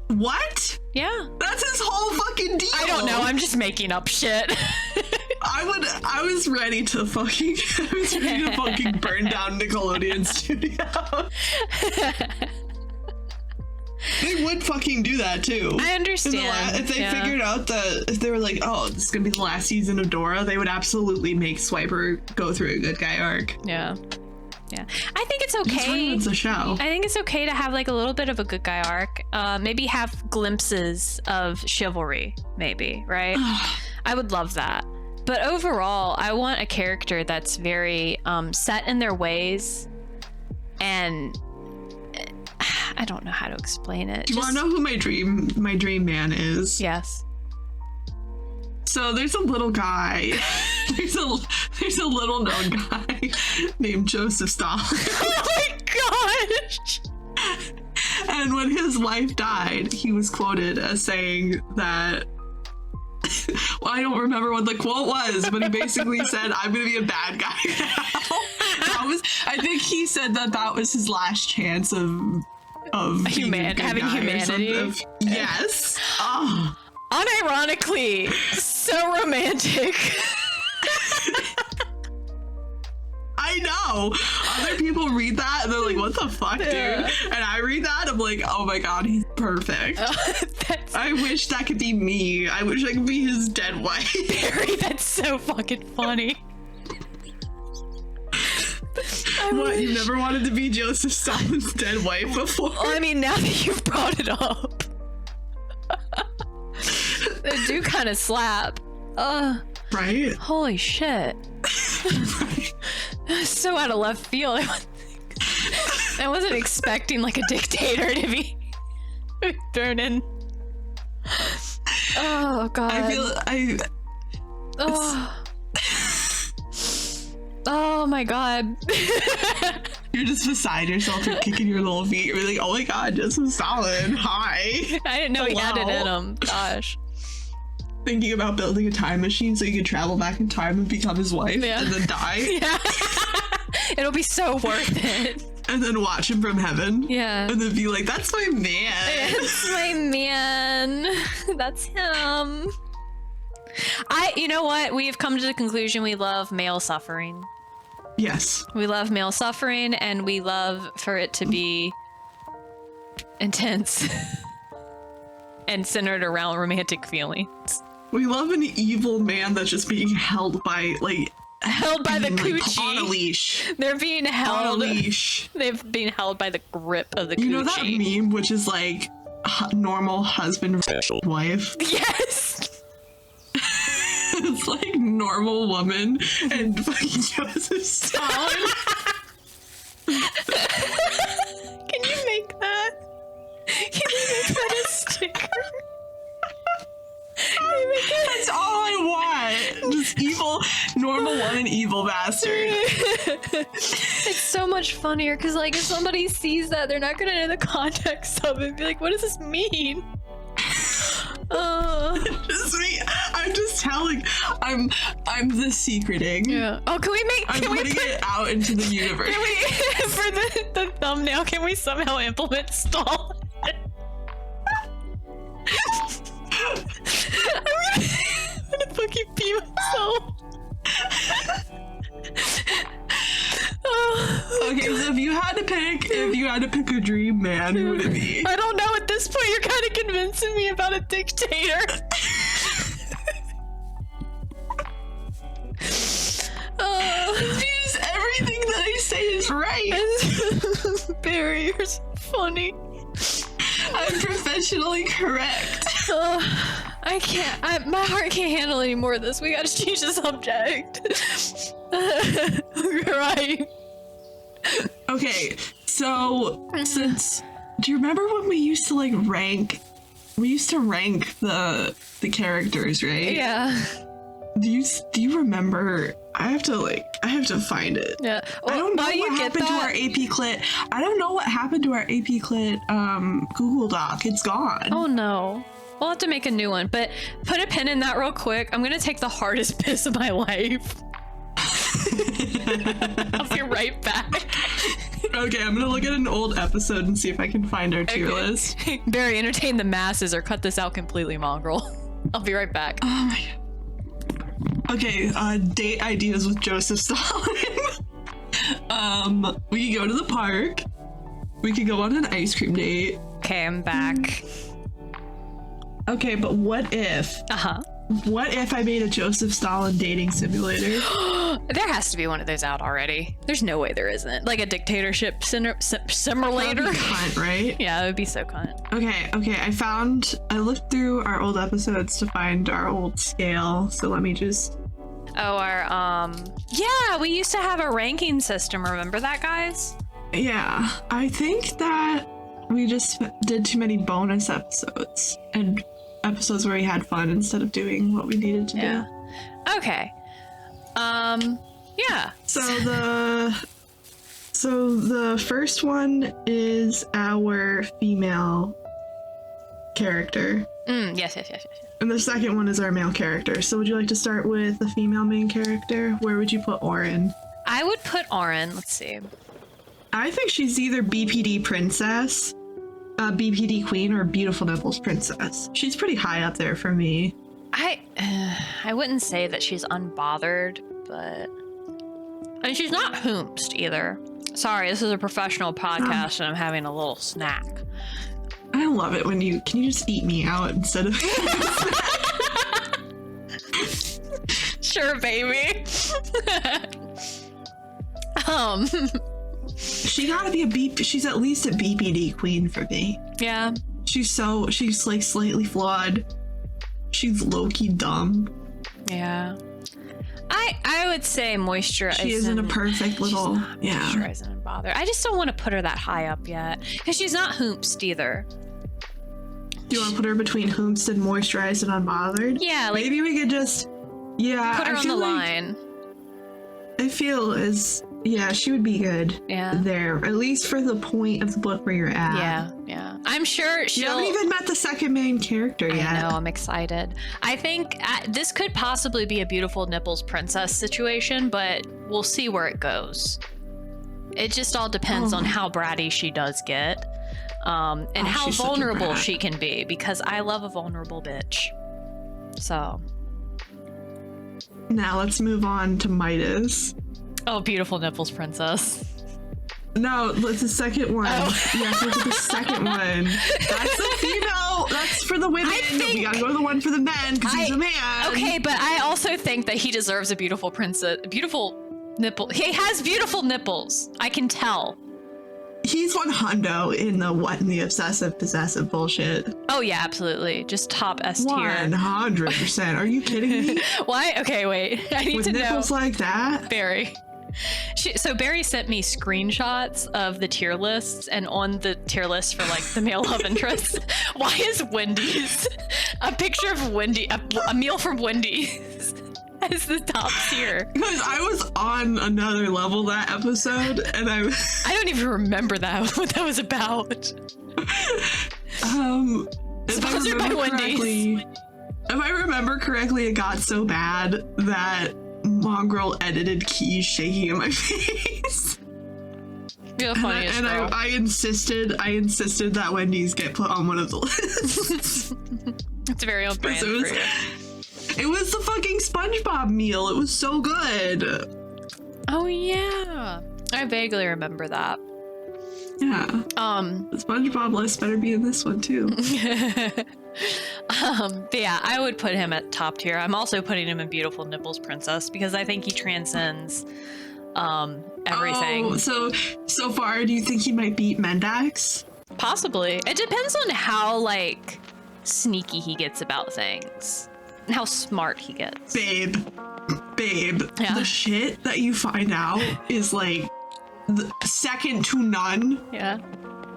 What? Yeah. That's his whole fucking deal. I don't know. I'm just making up shit. I was ready to fucking burn down Nickelodeon Studio. They would fucking do that too. I understand. If they Yeah. figured out if they were like, oh, this is gonna be the last season of Dora, they would absolutely make Swiper go through a good guy arc. Yeah. Yeah. I think it's It just okay. ruins the show. I think it's okay to have like a little bit of a good guy arc. Maybe have glimpses of chivalry, maybe, right? I would love that. But overall, I want a character that's very set in their ways, and I don't know how to explain it. Do you want to know who my dream man is? Yes. So there's a little guy. there's a little known guy named Joseph Stalin. Oh my gosh! And when his wife died, he was quoted as saying that Well, I don't remember what the quote was, but he basically said, I'm gonna be a bad guy now. I think he said that was his last chance of being a good having guy or humanity. something. Yes. Oh. Unironically, so romantic. I know. Other people read that and they're like, what the fuck, dude? And I read that, I'm like, oh my god, he's perfect. I wish that could be me. I wish I could be his dead wife. Barry, that's so fucking funny. What, you never wanted to be Joseph Stalin's dead wife before? Well, I mean, now that you've brought it up. They do kind of slap. Right? Holy shit. So out of left field. I wasn't expecting like a dictator to be thrown in. Oh god. Oh my god. You're just beside yourself and kicking your little feet. You're like, oh my god, Joseph Stalin, hi. I didn't know he had it in him. Gosh. Thinking about building a time machine so you could travel back in time and become his wife and then die. Yeah. It'll be so worth it. And then watch him from heaven. Yeah. And then be like, that's my man. It's my man. That's him. You know what? We've come to the conclusion we love male suffering. Yes. We love male suffering, and we love for it to be intense and centered around romantic feelings. We love an evil man that's just being held by, like... Held by the coochie. On a leash. They're being held. On a leash. They've been held by the grip of the coochie. You know that meme, which is like, normal husband, wife? Yes! It's like normal woman and fucking Joseph Stalin. Can you make that? Can you make that a sticker? That's all I want. Just evil, normal woman, evil bastard. It's so much funnier because, like, if somebody sees that, they're not gonna know the context of it. Be like, what does this mean? Just me. I'm just telling. I'm the secreting. Yeah. Oh, can we make? I'm putting it out into the universe. Can we, for the thumbnail, can we somehow implement stall? I'm gonna fucking pee myself. Okay, so if you had to pick a dream man, who would it be? I don't know. At this point, you're kind of convincing me about a dictator. Because everything that I say is right. Barry, you're so funny. I'm professionally correct. I can't. My heart can't handle any more of this. We gotta change the subject. Right. Okay, so do you remember when we used to like rank? We used to rank the characters, right? Yeah. Do you remember? I have to find it. Yeah. Well, I don't know what happened to our APClit. I don't know what happened to our APClit Google Doc. It's gone. Oh no. We'll have to make a new one, but put a pin in that real quick. I'm gonna take the hardest piss of my life. I'll be right back. Okay, I'm gonna look at an old episode and see if I can find our tier list. Barry, entertain the masses or cut this out completely, mongrel. I'll be right back. Oh my god. Okay, date ideas with Joseph Stalin. We could go to the park. We could go on an ice cream date. Okay, I'm back. Okay, but what if? What if I made a Joseph Stalin dating simulator? There has to be one of those out already. There's no way there isn't. Like a dictatorship simulator. That'd be cunt, right? Yeah, it would be so cunt. Okay, I looked through our old episodes to find our old scale, so let me just... Oh, yeah, we used to have a ranking system, remember that, guys? Yeah, I think that we just did too many bonus episodes, and episodes where we had fun instead of doing what we needed to do. Okay. Yeah. So the first one is our female character. Yes. And the second one is our male character. So would you like to start with the female main character? Where would you put Oren? I would put Oren. Let's see. I think she's either BPD princess, BPD queen, or beautiful nipples princess. She's pretty high up there for me. I wouldn't say that she's unbothered, but... And she's not hoomst either. Sorry, this is a professional podcast and I'm having a little snack. I love it when can you just eat me out instead of... Sure, baby. She gotta be she's at least a BPD queen for me. Yeah. She's like slightly flawed. She's low-key dumb. Yeah. I would say moisturize. She isn't a perfect little... Yeah. Moisturizing and bother. I just don't want to put her that high up yet. Because she's not hoomst either. Do you want to put her between hoomst and moisturized and unbothered? Yeah, like... Maybe we could just... Yeah, put her on the line. I feel yeah, she would be good there, at least for the point of the book where you're at. Yeah. I'm sure she'll... You haven't even met the second main character yet. I know, I'm excited. I think this could possibly be a beautiful nipples princess situation, but we'll see where it goes. It just all depends on how bratty she does get, and how vulnerable she can be, because I love a vulnerable bitch. So... Now let's move on to Midas. Oh, beautiful nipples princess. No, it's the second one. Yes, look at the second one. That's the female. That's for the women. We gotta go to the one for the men because he's a man. Okay, but I also think that he deserves a beautiful princess. Beautiful nipple. He has beautiful nipples. I can tell. He's one hundo in the obsessive possessive bullshit. Oh yeah, absolutely. Just top S tier. 100%. Are you kidding me? Why? Okay, wait. I need to know. With nipples like that? Barry. So Barry sent me screenshots of the tier lists, and on the tier list for like the male love interest, why is Wendy's a picture of Wendy, a meal from Wendy's as the top tier? Because I was on another level that episode, and I don't even remember what that was about. Sponsored by Wendy's. If I remember correctly, it got so bad that Mongrel edited keys shaking in my face. You're the funniest girl. I insisted that Wendy's get put on one of the lists. It's very on brand for you. It was the fucking SpongeBob meal. It was so good. Oh yeah, I vaguely remember that. Yeah. The SpongeBob list better be in this one too. But yeah, I would put him at top tier. I'm also putting him in beautiful nipples princess because I think he transcends everything. Oh, so far, do you think he might beat Mendax? Possibly. It depends on how like sneaky he gets about things and how smart he gets. Babe, yeah. The shit that you find out is like second to none. Yeah.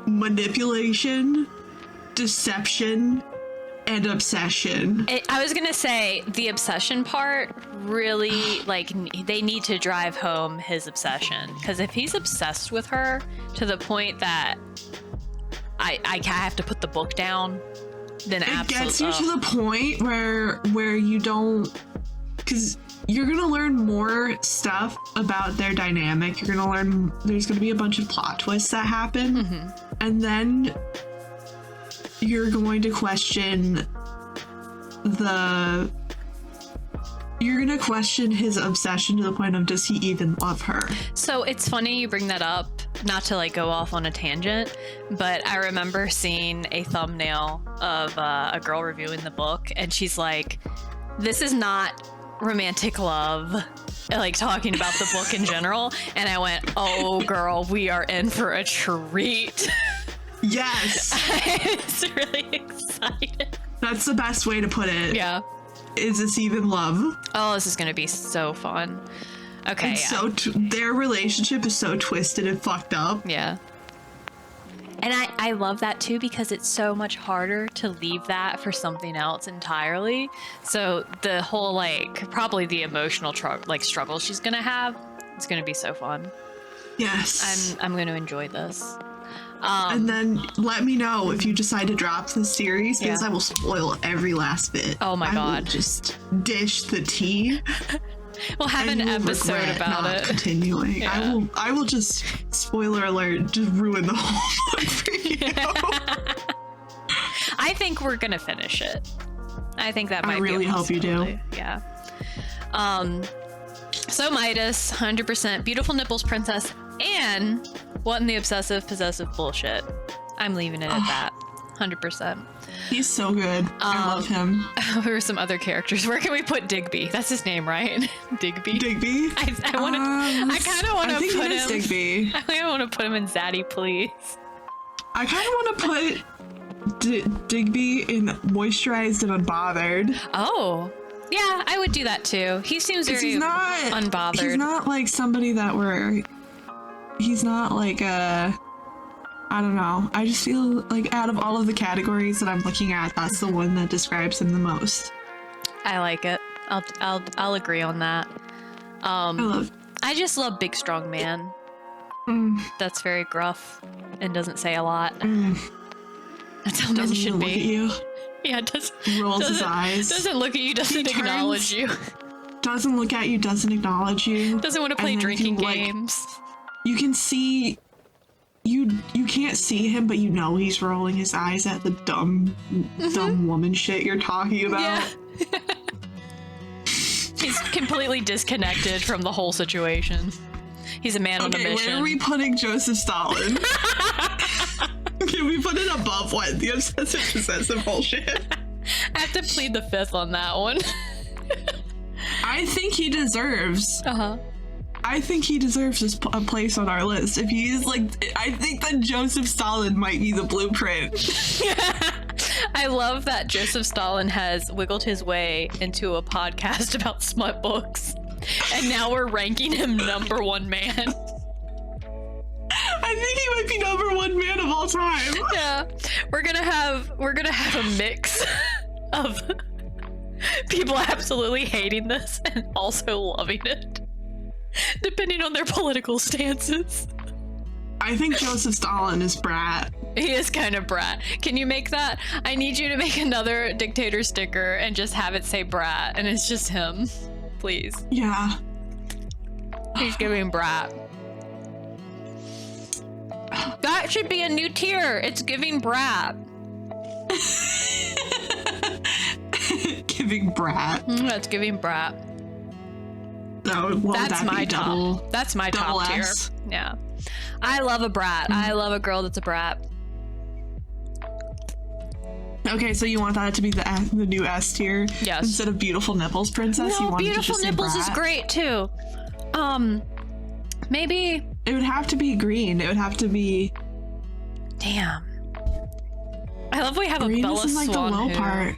Manipulation, deception, and obsession. I was gonna say the obsession part really, like, they need to drive home his obsession, because if he's obsessed with her to the point that I have to put the book down, then it gets you to the point where you don't, because you're gonna learn more stuff about their dynamic. You're gonna learn there's gonna be a bunch of plot twists that happen, and then you're going to question his obsession to the point of, does he even love her? So it's funny you bring that up, not to like go off on a tangent, but I remember seeing a thumbnail of a girl reviewing the book, and she's like, this is not romantic love, like talking about the book in general, and I went, oh girl, we are in for a treat. Yes. I was really excited. That's the best way to put it. Yeah. Is this even love? Oh, this is gonna be so fun. Okay. It's their relationship is so twisted and fucked up. Yeah. And I love that too, because it's so much harder to leave that for something else entirely. So the whole, like, probably the emotional struggle she's gonna have, it's gonna be so fun. Yes. I'm gonna enjoy this. And then let me know if you decide to drop this series, because I will spoil every last bit. Oh my God. I will just dish the tea. We'll have an episode about it. Continuing. Yeah. I will just, spoiler alert, just ruin the whole book for you. I think we're gonna finish it. I think that might be a really hope you do. possibility. Yeah. So Midas, 100% beautiful nipples princess, and what in the obsessive possessive bullshit. I'm leaving it at that. 100%. He's so good. I love him. There are some other characters. Where can we put Digby? That's his name, right? Digby. Digby. I want to. I kind of want to put him. Digby. I kind of want to put him in Zaddy, please. I kind of want to put Digby in moisturized and unbothered. Oh, yeah, I would do that too. He seems very unbothered. He's not like somebody that he's not like a. I don't know. I just feel like out of all of the categories that I'm looking at, that's the one that describes him the most. I like it. I'll agree on that. I just love big strong man. That's very gruff and doesn't say a lot. That's how men should be. Look at you. Yeah, rolls his eyes. Doesn't look at you. Doesn't acknowledge you. Doesn't look at you. Doesn't acknowledge you. Doesn't want to play drinking games. You can see. You can't see him, but you know he's rolling his eyes at the dumb woman shit you're talking about. Yeah. He's completely disconnected from the whole situation. He's a man on a mission. Where are we putting Joseph Stalin? Can we put it above what? The obsessive possessive bullshit? I have to plead the fifth on that one. I think he deserves. I think he deserves a place on our list. If he's like, I think that Joseph Stalin might be the blueprint. I love that Joseph Stalin has wiggled his way into a podcast about smut books, and now we're ranking him number one man. I think he might be number one man of all time. Yeah, we're gonna have a mix of people absolutely hating this and also loving it, depending on their political stances. I think Joseph Stalin is brat. He is kind of brat. Can you make that? I need you to make another dictator sticker and just have it say brat, and it's just him. Please. Yeah. He's giving brat. That should be a new tier. It's giving brat. Giving brat. That's giving brat. That's my top. That's my top tier. Yeah. I love a brat. I love a girl that's a brat. Okay, so you want that to be the new S tier? Yes. Instead of beautiful nipples princess, you want beautiful to just nipples is great too. Maybe it would have to be green. It would have to be. Damn. I love we have green a Bella is in, like, Swan the low hair. part.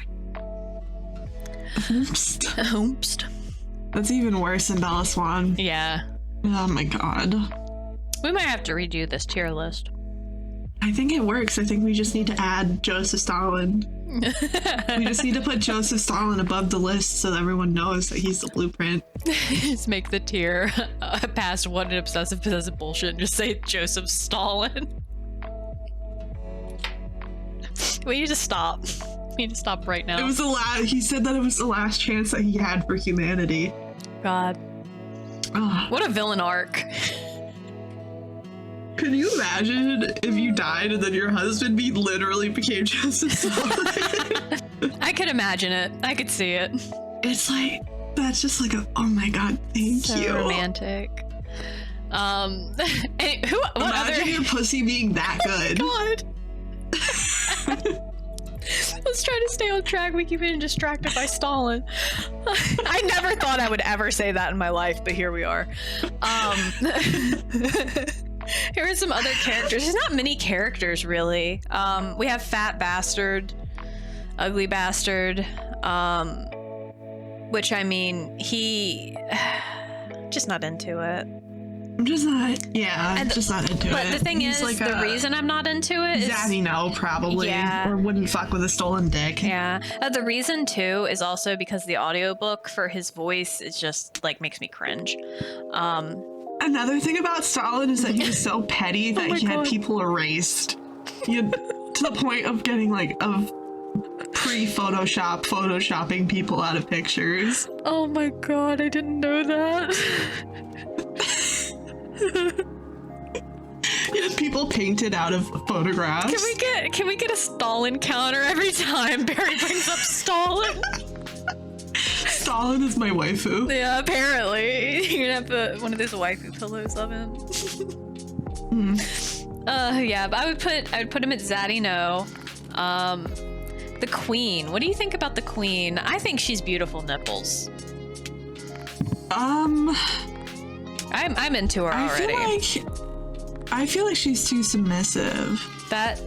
Oops. That's even worse than Bella Swan. Yeah. Oh my god. We might have to redo this tier list. I think it works. I think we just need to add Joseph Stalin. We just need to put Joseph Stalin above the list so that everyone knows that he's the blueprint. Just make the tier past one and obsessive possessive bullshit and just say Joseph Stalin. We need to stop. We need to stop right now. It was he said that it was the last chance that he had for humanity. God. Ugh. What a villain arc. Could you imagine if you died and then your husband literally became Joseph Stalin? I could imagine it. I could see it. It's like, that's just like oh my god, thank you. So romantic. Imagine your pussy being that good. God. Let's try to stay on track. We keep getting distracted by Stalin. I never thought I would ever say that in my life, but here we are. Here are some other characters. There's not many characters, really. We have Fat Bastard, Ugly Bastard, which, I mean, he... just not into it. I'm just not, just not into it. But the thing is, like the reason I'm not into it is... Zaddy no, probably. Yeah. Or wouldn't fuck with a stolen dick. Yeah. The reason, too, is also because the audiobook for his voice is just, like, makes me cringe. Another thing about Stalin is that he was so petty that he had people erased. To the point of getting of photoshopping people out of pictures. Oh my god, I didn't know that. He had people painted out of photographs. Can we get a Stalin counter every time Barry brings up Stalin? Stalin is my waifu. Yeah, apparently. You're gonna have to one of those waifu pillows of him. Yeah, but I would put him at Zaddy No. The Queen. What do you think about the Queen? I think she's beautiful nipples. I'm into her already. I feel like she's too submissive. That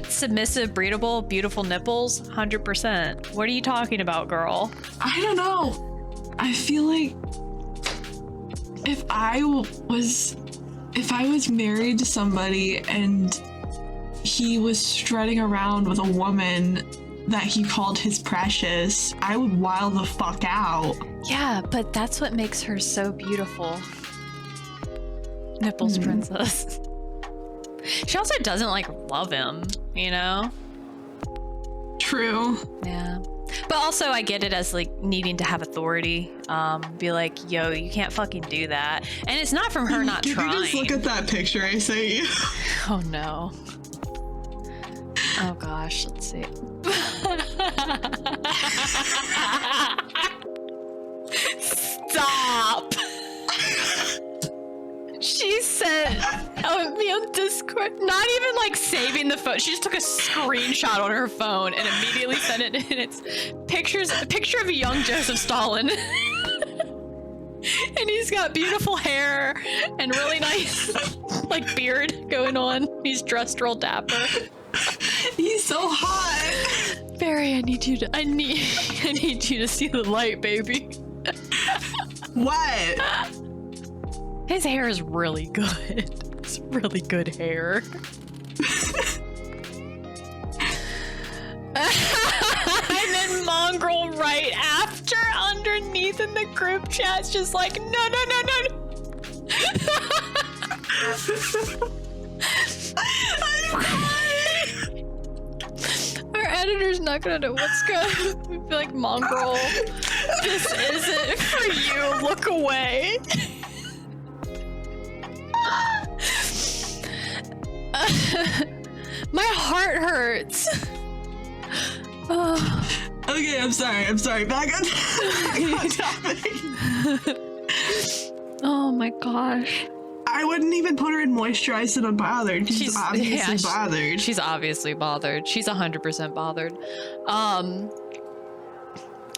submissive, breedable, beautiful nipples, 100%. What are you talking about, girl? I don't know. I feel like if I was married to somebody and he was strutting around with a woman that he called his precious, I would wild the fuck out. Yeah, but that's what makes her so beautiful. Nipples princess. She also doesn't love him, you know? True. Yeah. But also I get it as needing to have authority. Be like, yo, you can't fucking do that. And it's not from her not trying. You just look at that picture I sent you. Oh no. Oh gosh, let's see. Stop! She sent me on Discord, not even saving the photo. She just took a screenshot on her phone and immediately sent it. And it's a picture of a young Joseph Stalin. And he's got beautiful hair and really nice beard going on. He's dressed real dapper. He's so hot. Barry, I need you to see the light, baby. What? His hair is really good. It's really good hair. And then Mongrel right after, underneath in the group chat's just no. I'm crying. Our editor's not gonna know what's going. We feel like Mongrel, this isn't for you. Look away. My heart hurts. Okay, I'm sorry. Back on topic. Oh my gosh. I wouldn't even put her in moisturized and unbothered. She's obviously bothered. She's obviously bothered. She's 100% bothered.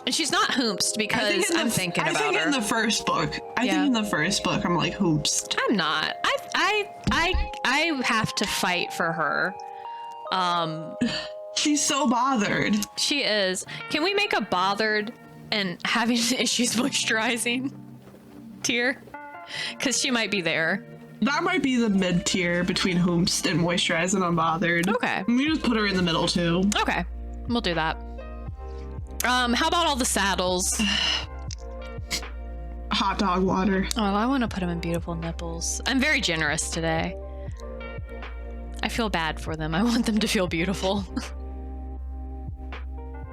And she's not hoomst because I'm thinking about her. I think in the first book. I'm hoomst. I'm not. I have to fight for her. She's so bothered. She is. Can we make a bothered and having issues moisturizing tier? Because she might be there. That might be the mid tier between hoomst and moisturized and unbothered. Okay. We just put her in the middle too. Okay. We'll do that. How about all the saddles? Hot dog water. Oh, I want to put them in beautiful nipples. I'm very generous today. I feel bad for them. I want them to feel beautiful.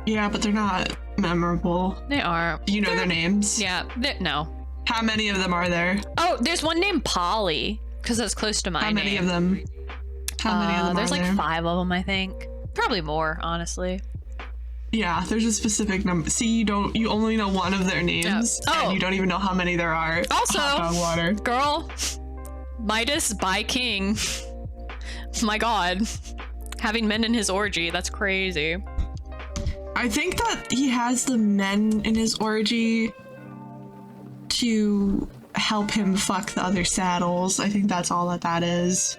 Yeah, but they're not memorable. They are. Do you know their names? Yeah. No. How many of them are there? Oh, there's one named Polly, because that's close to my name. How many of them? How many of them there's are there? 5 of them, I think. Probably more, honestly. Yeah, there's a specific number. See, you only know one of their names, and you don't even know how many there are. Also, hot dog water. Girl, Midas by King. My God, having men in his orgy, that's crazy. I think that he has the men in his orgy to help him fuck the other saddles. I think that's all that is.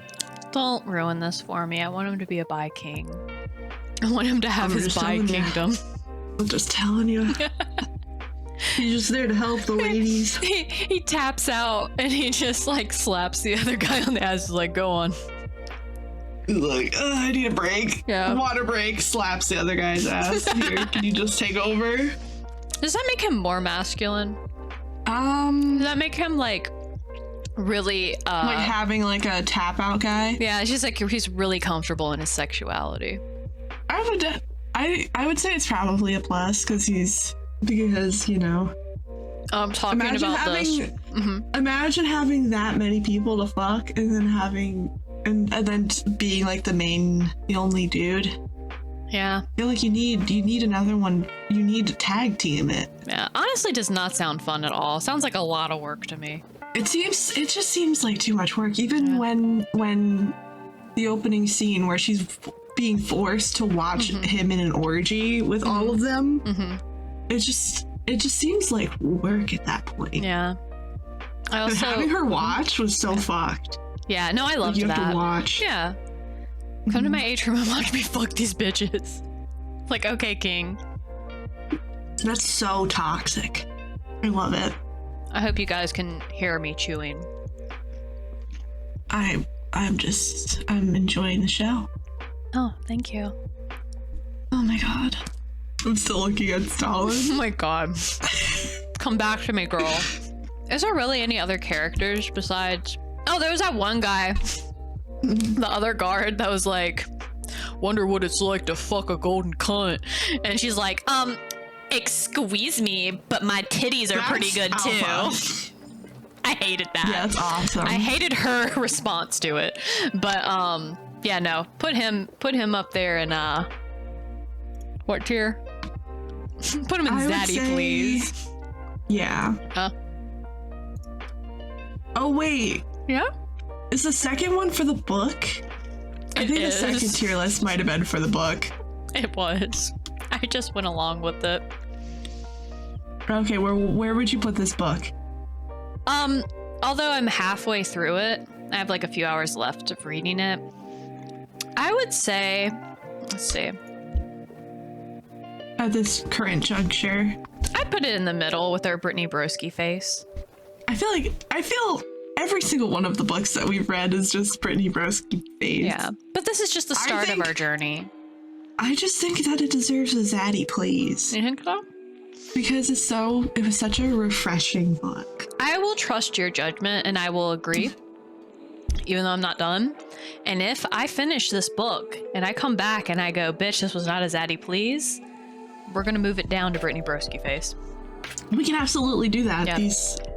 Don't ruin this for me. I want him to be a bi king. I want him to have his bi kingdom. I'm just telling you. He's just there to help the ladies. He taps out and he just slaps the other guy on the ass. Go on. He's like, I need a break. Yeah. Water break. Slaps the other guy's ass. Here, can you just take over? Does that make him more masculine? Does that make him really like having like a tap out guy. Yeah, it's just like he's really comfortable in his sexuality. I would say it's probably a plus because you know. I'm talking about this. Imagine having that many people to fuck and then having and then being like the only dude. Yeah. I feel like you need another one. You need to tag team it. Yeah. Honestly, does not sound fun at all. Sounds like a lot of work to me. It just seems like too much work. Even when the opening scene where she's being forced to watch him in an orgy with all of them, it just seems like work at that point. Yeah. But having her watch was so fucked. Yeah. No, I loved that. You have to watch. Yeah. Come to my atrium and watch me fuck these bitches. Like, okay, king. That's so toxic. I love it. I hope you guys can hear me chewing. I'm enjoying the show. Oh, thank you. Oh my god. I'm still looking at Stalin. Oh my god. Come back to me, girl. Is there really any other characters besides... Oh, there was that one guy. The other guard that was like, wonder what it's like to fuck a golden cunt. And she's like, excuse me, but my titties are pretty good too. I hated that. Yeah, that's awesome. I hated her response to it. But yeah, no. Put him up there in what tier? Put him in Zaddy, please. Yeah. Oh wait. Yeah? Is the second one for the book? I think the second tier list might have been for the book. It was. I just went along with it. Okay, where would you put this book? Although I'm halfway through it, I have like a few hours left of reading it. I would say, let's see. At this current juncture, I'd put it in the middle with our Brittany Broski face. I feel every single one of the books that we've read is just Brittany Broski face. Yeah, but this is just the start of our journey. I just think that it deserves a Zaddy, please. You think so? Because it was such a refreshing book. I will trust your judgment and I will agree, even though I'm not done. And if I finish this book and I come back and I go, bitch, this was not a Zaddy, please, we're gonna move it down to Brittany Broski face. We can absolutely do that. Yeah.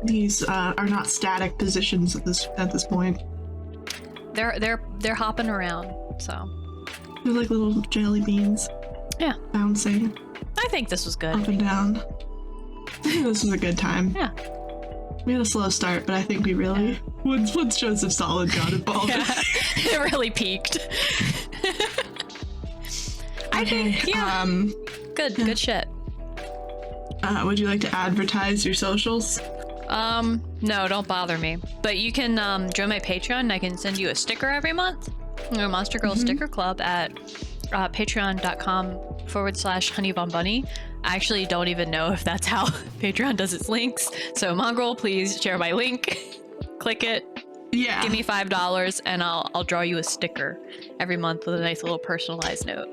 These are not static positions at this point. They're hopping around, so they're like little jelly beans. Yeah, bouncing. I think this was good. Up and down. I think this was a good time. Yeah. We had a slow start, but I think we really once Joseph Solid got involved. Yeah, it really peaked. I think good shit. Would you like to advertise your socials? No, don't bother me. But you can join my Patreon and I can send you a sticker every month. Monster Girl Sticker Club at patreon.com/honeybonbunny. I actually don't even know if that's how Patreon does its links. So Mongrel, please share my link. Click it. Yeah. Give me $5 and I'll draw you a sticker every month with a nice little personalized note.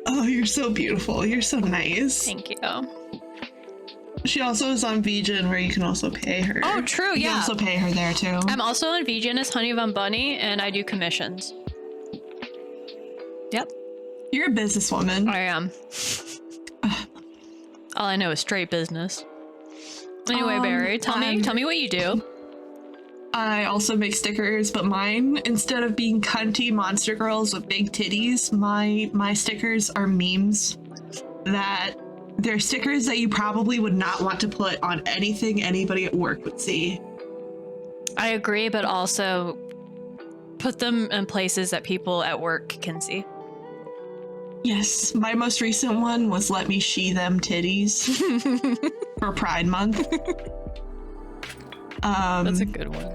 Oh, you're so beautiful. You're so nice. Thank you. She also is on Vegan, where you can also pay her. Oh, true. You Yeah. can also pay her there too. I'm also on Vegan as Honey Von Bunny, and I do commissions. Yep. You're a businesswoman. I am. All I know is straight business. Anyway, Barry, tell me what you do. I also make stickers, but mine, instead of being cunty monster girls with big titties, my stickers are memes. That they're stickers that you probably would not want to put on anything anybody at work would see. I agree, but also put them in places that people at work can see. Yes, my most recent one was "Let me she them titties" for Pride Month. That's a good one.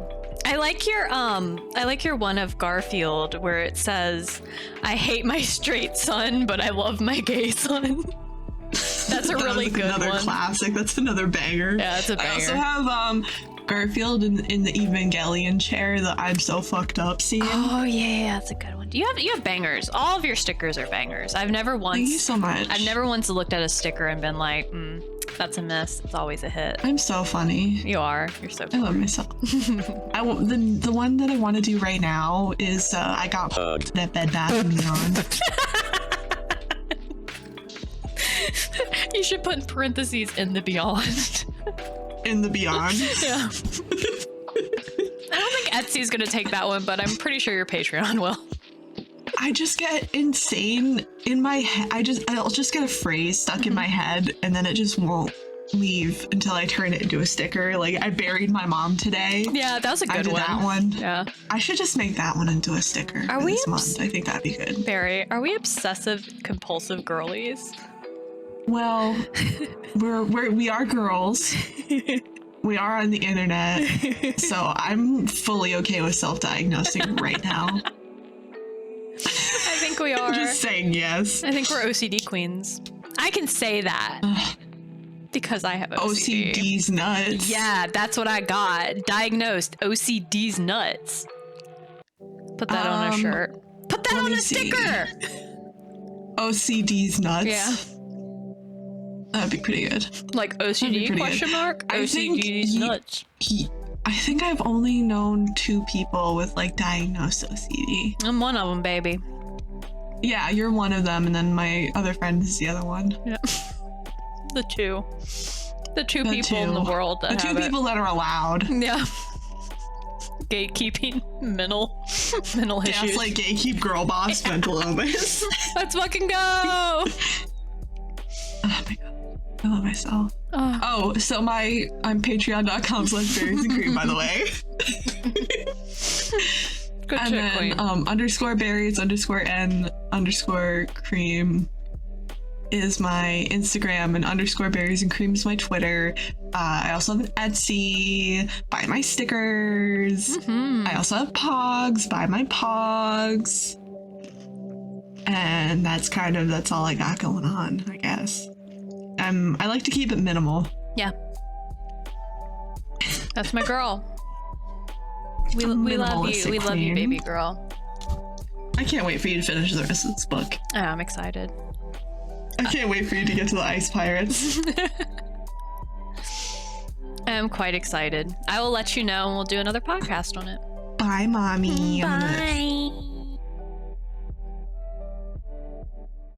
I like your one of Garfield where it says, "I hate my straight son, but I love my gay son." That's a really good another one. Classic. That's another banger. Yeah, it's a banger. I also have Garfield in the Evangelion chair, the "I'm so fucked up" scene. Oh yeah, that's a good one. You have bangers. All of your stickers are bangers. I've never once. Thank you so much. I've never once looked at a sticker and been like, That's a miss. It's always a hit. I'm so funny. You are. You're so I funny. love myself. The one that I want to do right now is I got that Bed Bath & Beyond. You should put in parentheses in the beyond. In the beyond. Yeah. I don't think Etsy's gonna take that one, but I'm pretty sure your Patreon will. I just get insane in my head. I'll just get a phrase stuck in my head, and then it just won't leave until I turn it into a sticker. Like, I buried my mom today. Yeah, that was a good I did one. that one. Yeah. I should just make that one into a sticker for this month. I think that'd be good. Barry, are we obsessive compulsive girlies? Well, we are girls. We are on the internet, so I'm fully okay with self-diagnosing right now. I think we are. Just saying yes. I think we're OCD queens. I can say that because I have OCD. OCD's nuts. Yeah, that's what I got. Diagnosed OCD's nuts. Put that on a shirt. Put that on a sticker. OCD's nuts. Yeah. That'd be pretty good. Like OCD question mark? OCD's nuts. I think I've only known 2 people with like diagnosed OCD. I'm one of them, baby. Yeah, you're one of them, and then my other friend is the other one. Yeah. The two people in the world that the have 2 people that are allowed. Yeah. Gatekeeping mental issues. That's like gatekeep girl boss mental illness. Let's fucking go. Oh my god. I love myself. So I'm patreon.com/berriesandcream, by the way. Good and shit, then queen. _berries_cream is my Instagram, and _berriesandcream is my Twitter. I also have an Etsy. Buy my stickers. Mm-hmm. I also have Pogs. Buy my Pogs. And that's all I got going on, I guess. I like to keep it minimal. Yeah. That's my girl. We love you. We love you, baby girl. I can't wait for you to finish the rest of this book. Oh, I'm excited. I can't wait for you to get to the ice pirates. I'm quite excited. I will let you know and we'll do another podcast on it. Bye, mommy. Bye.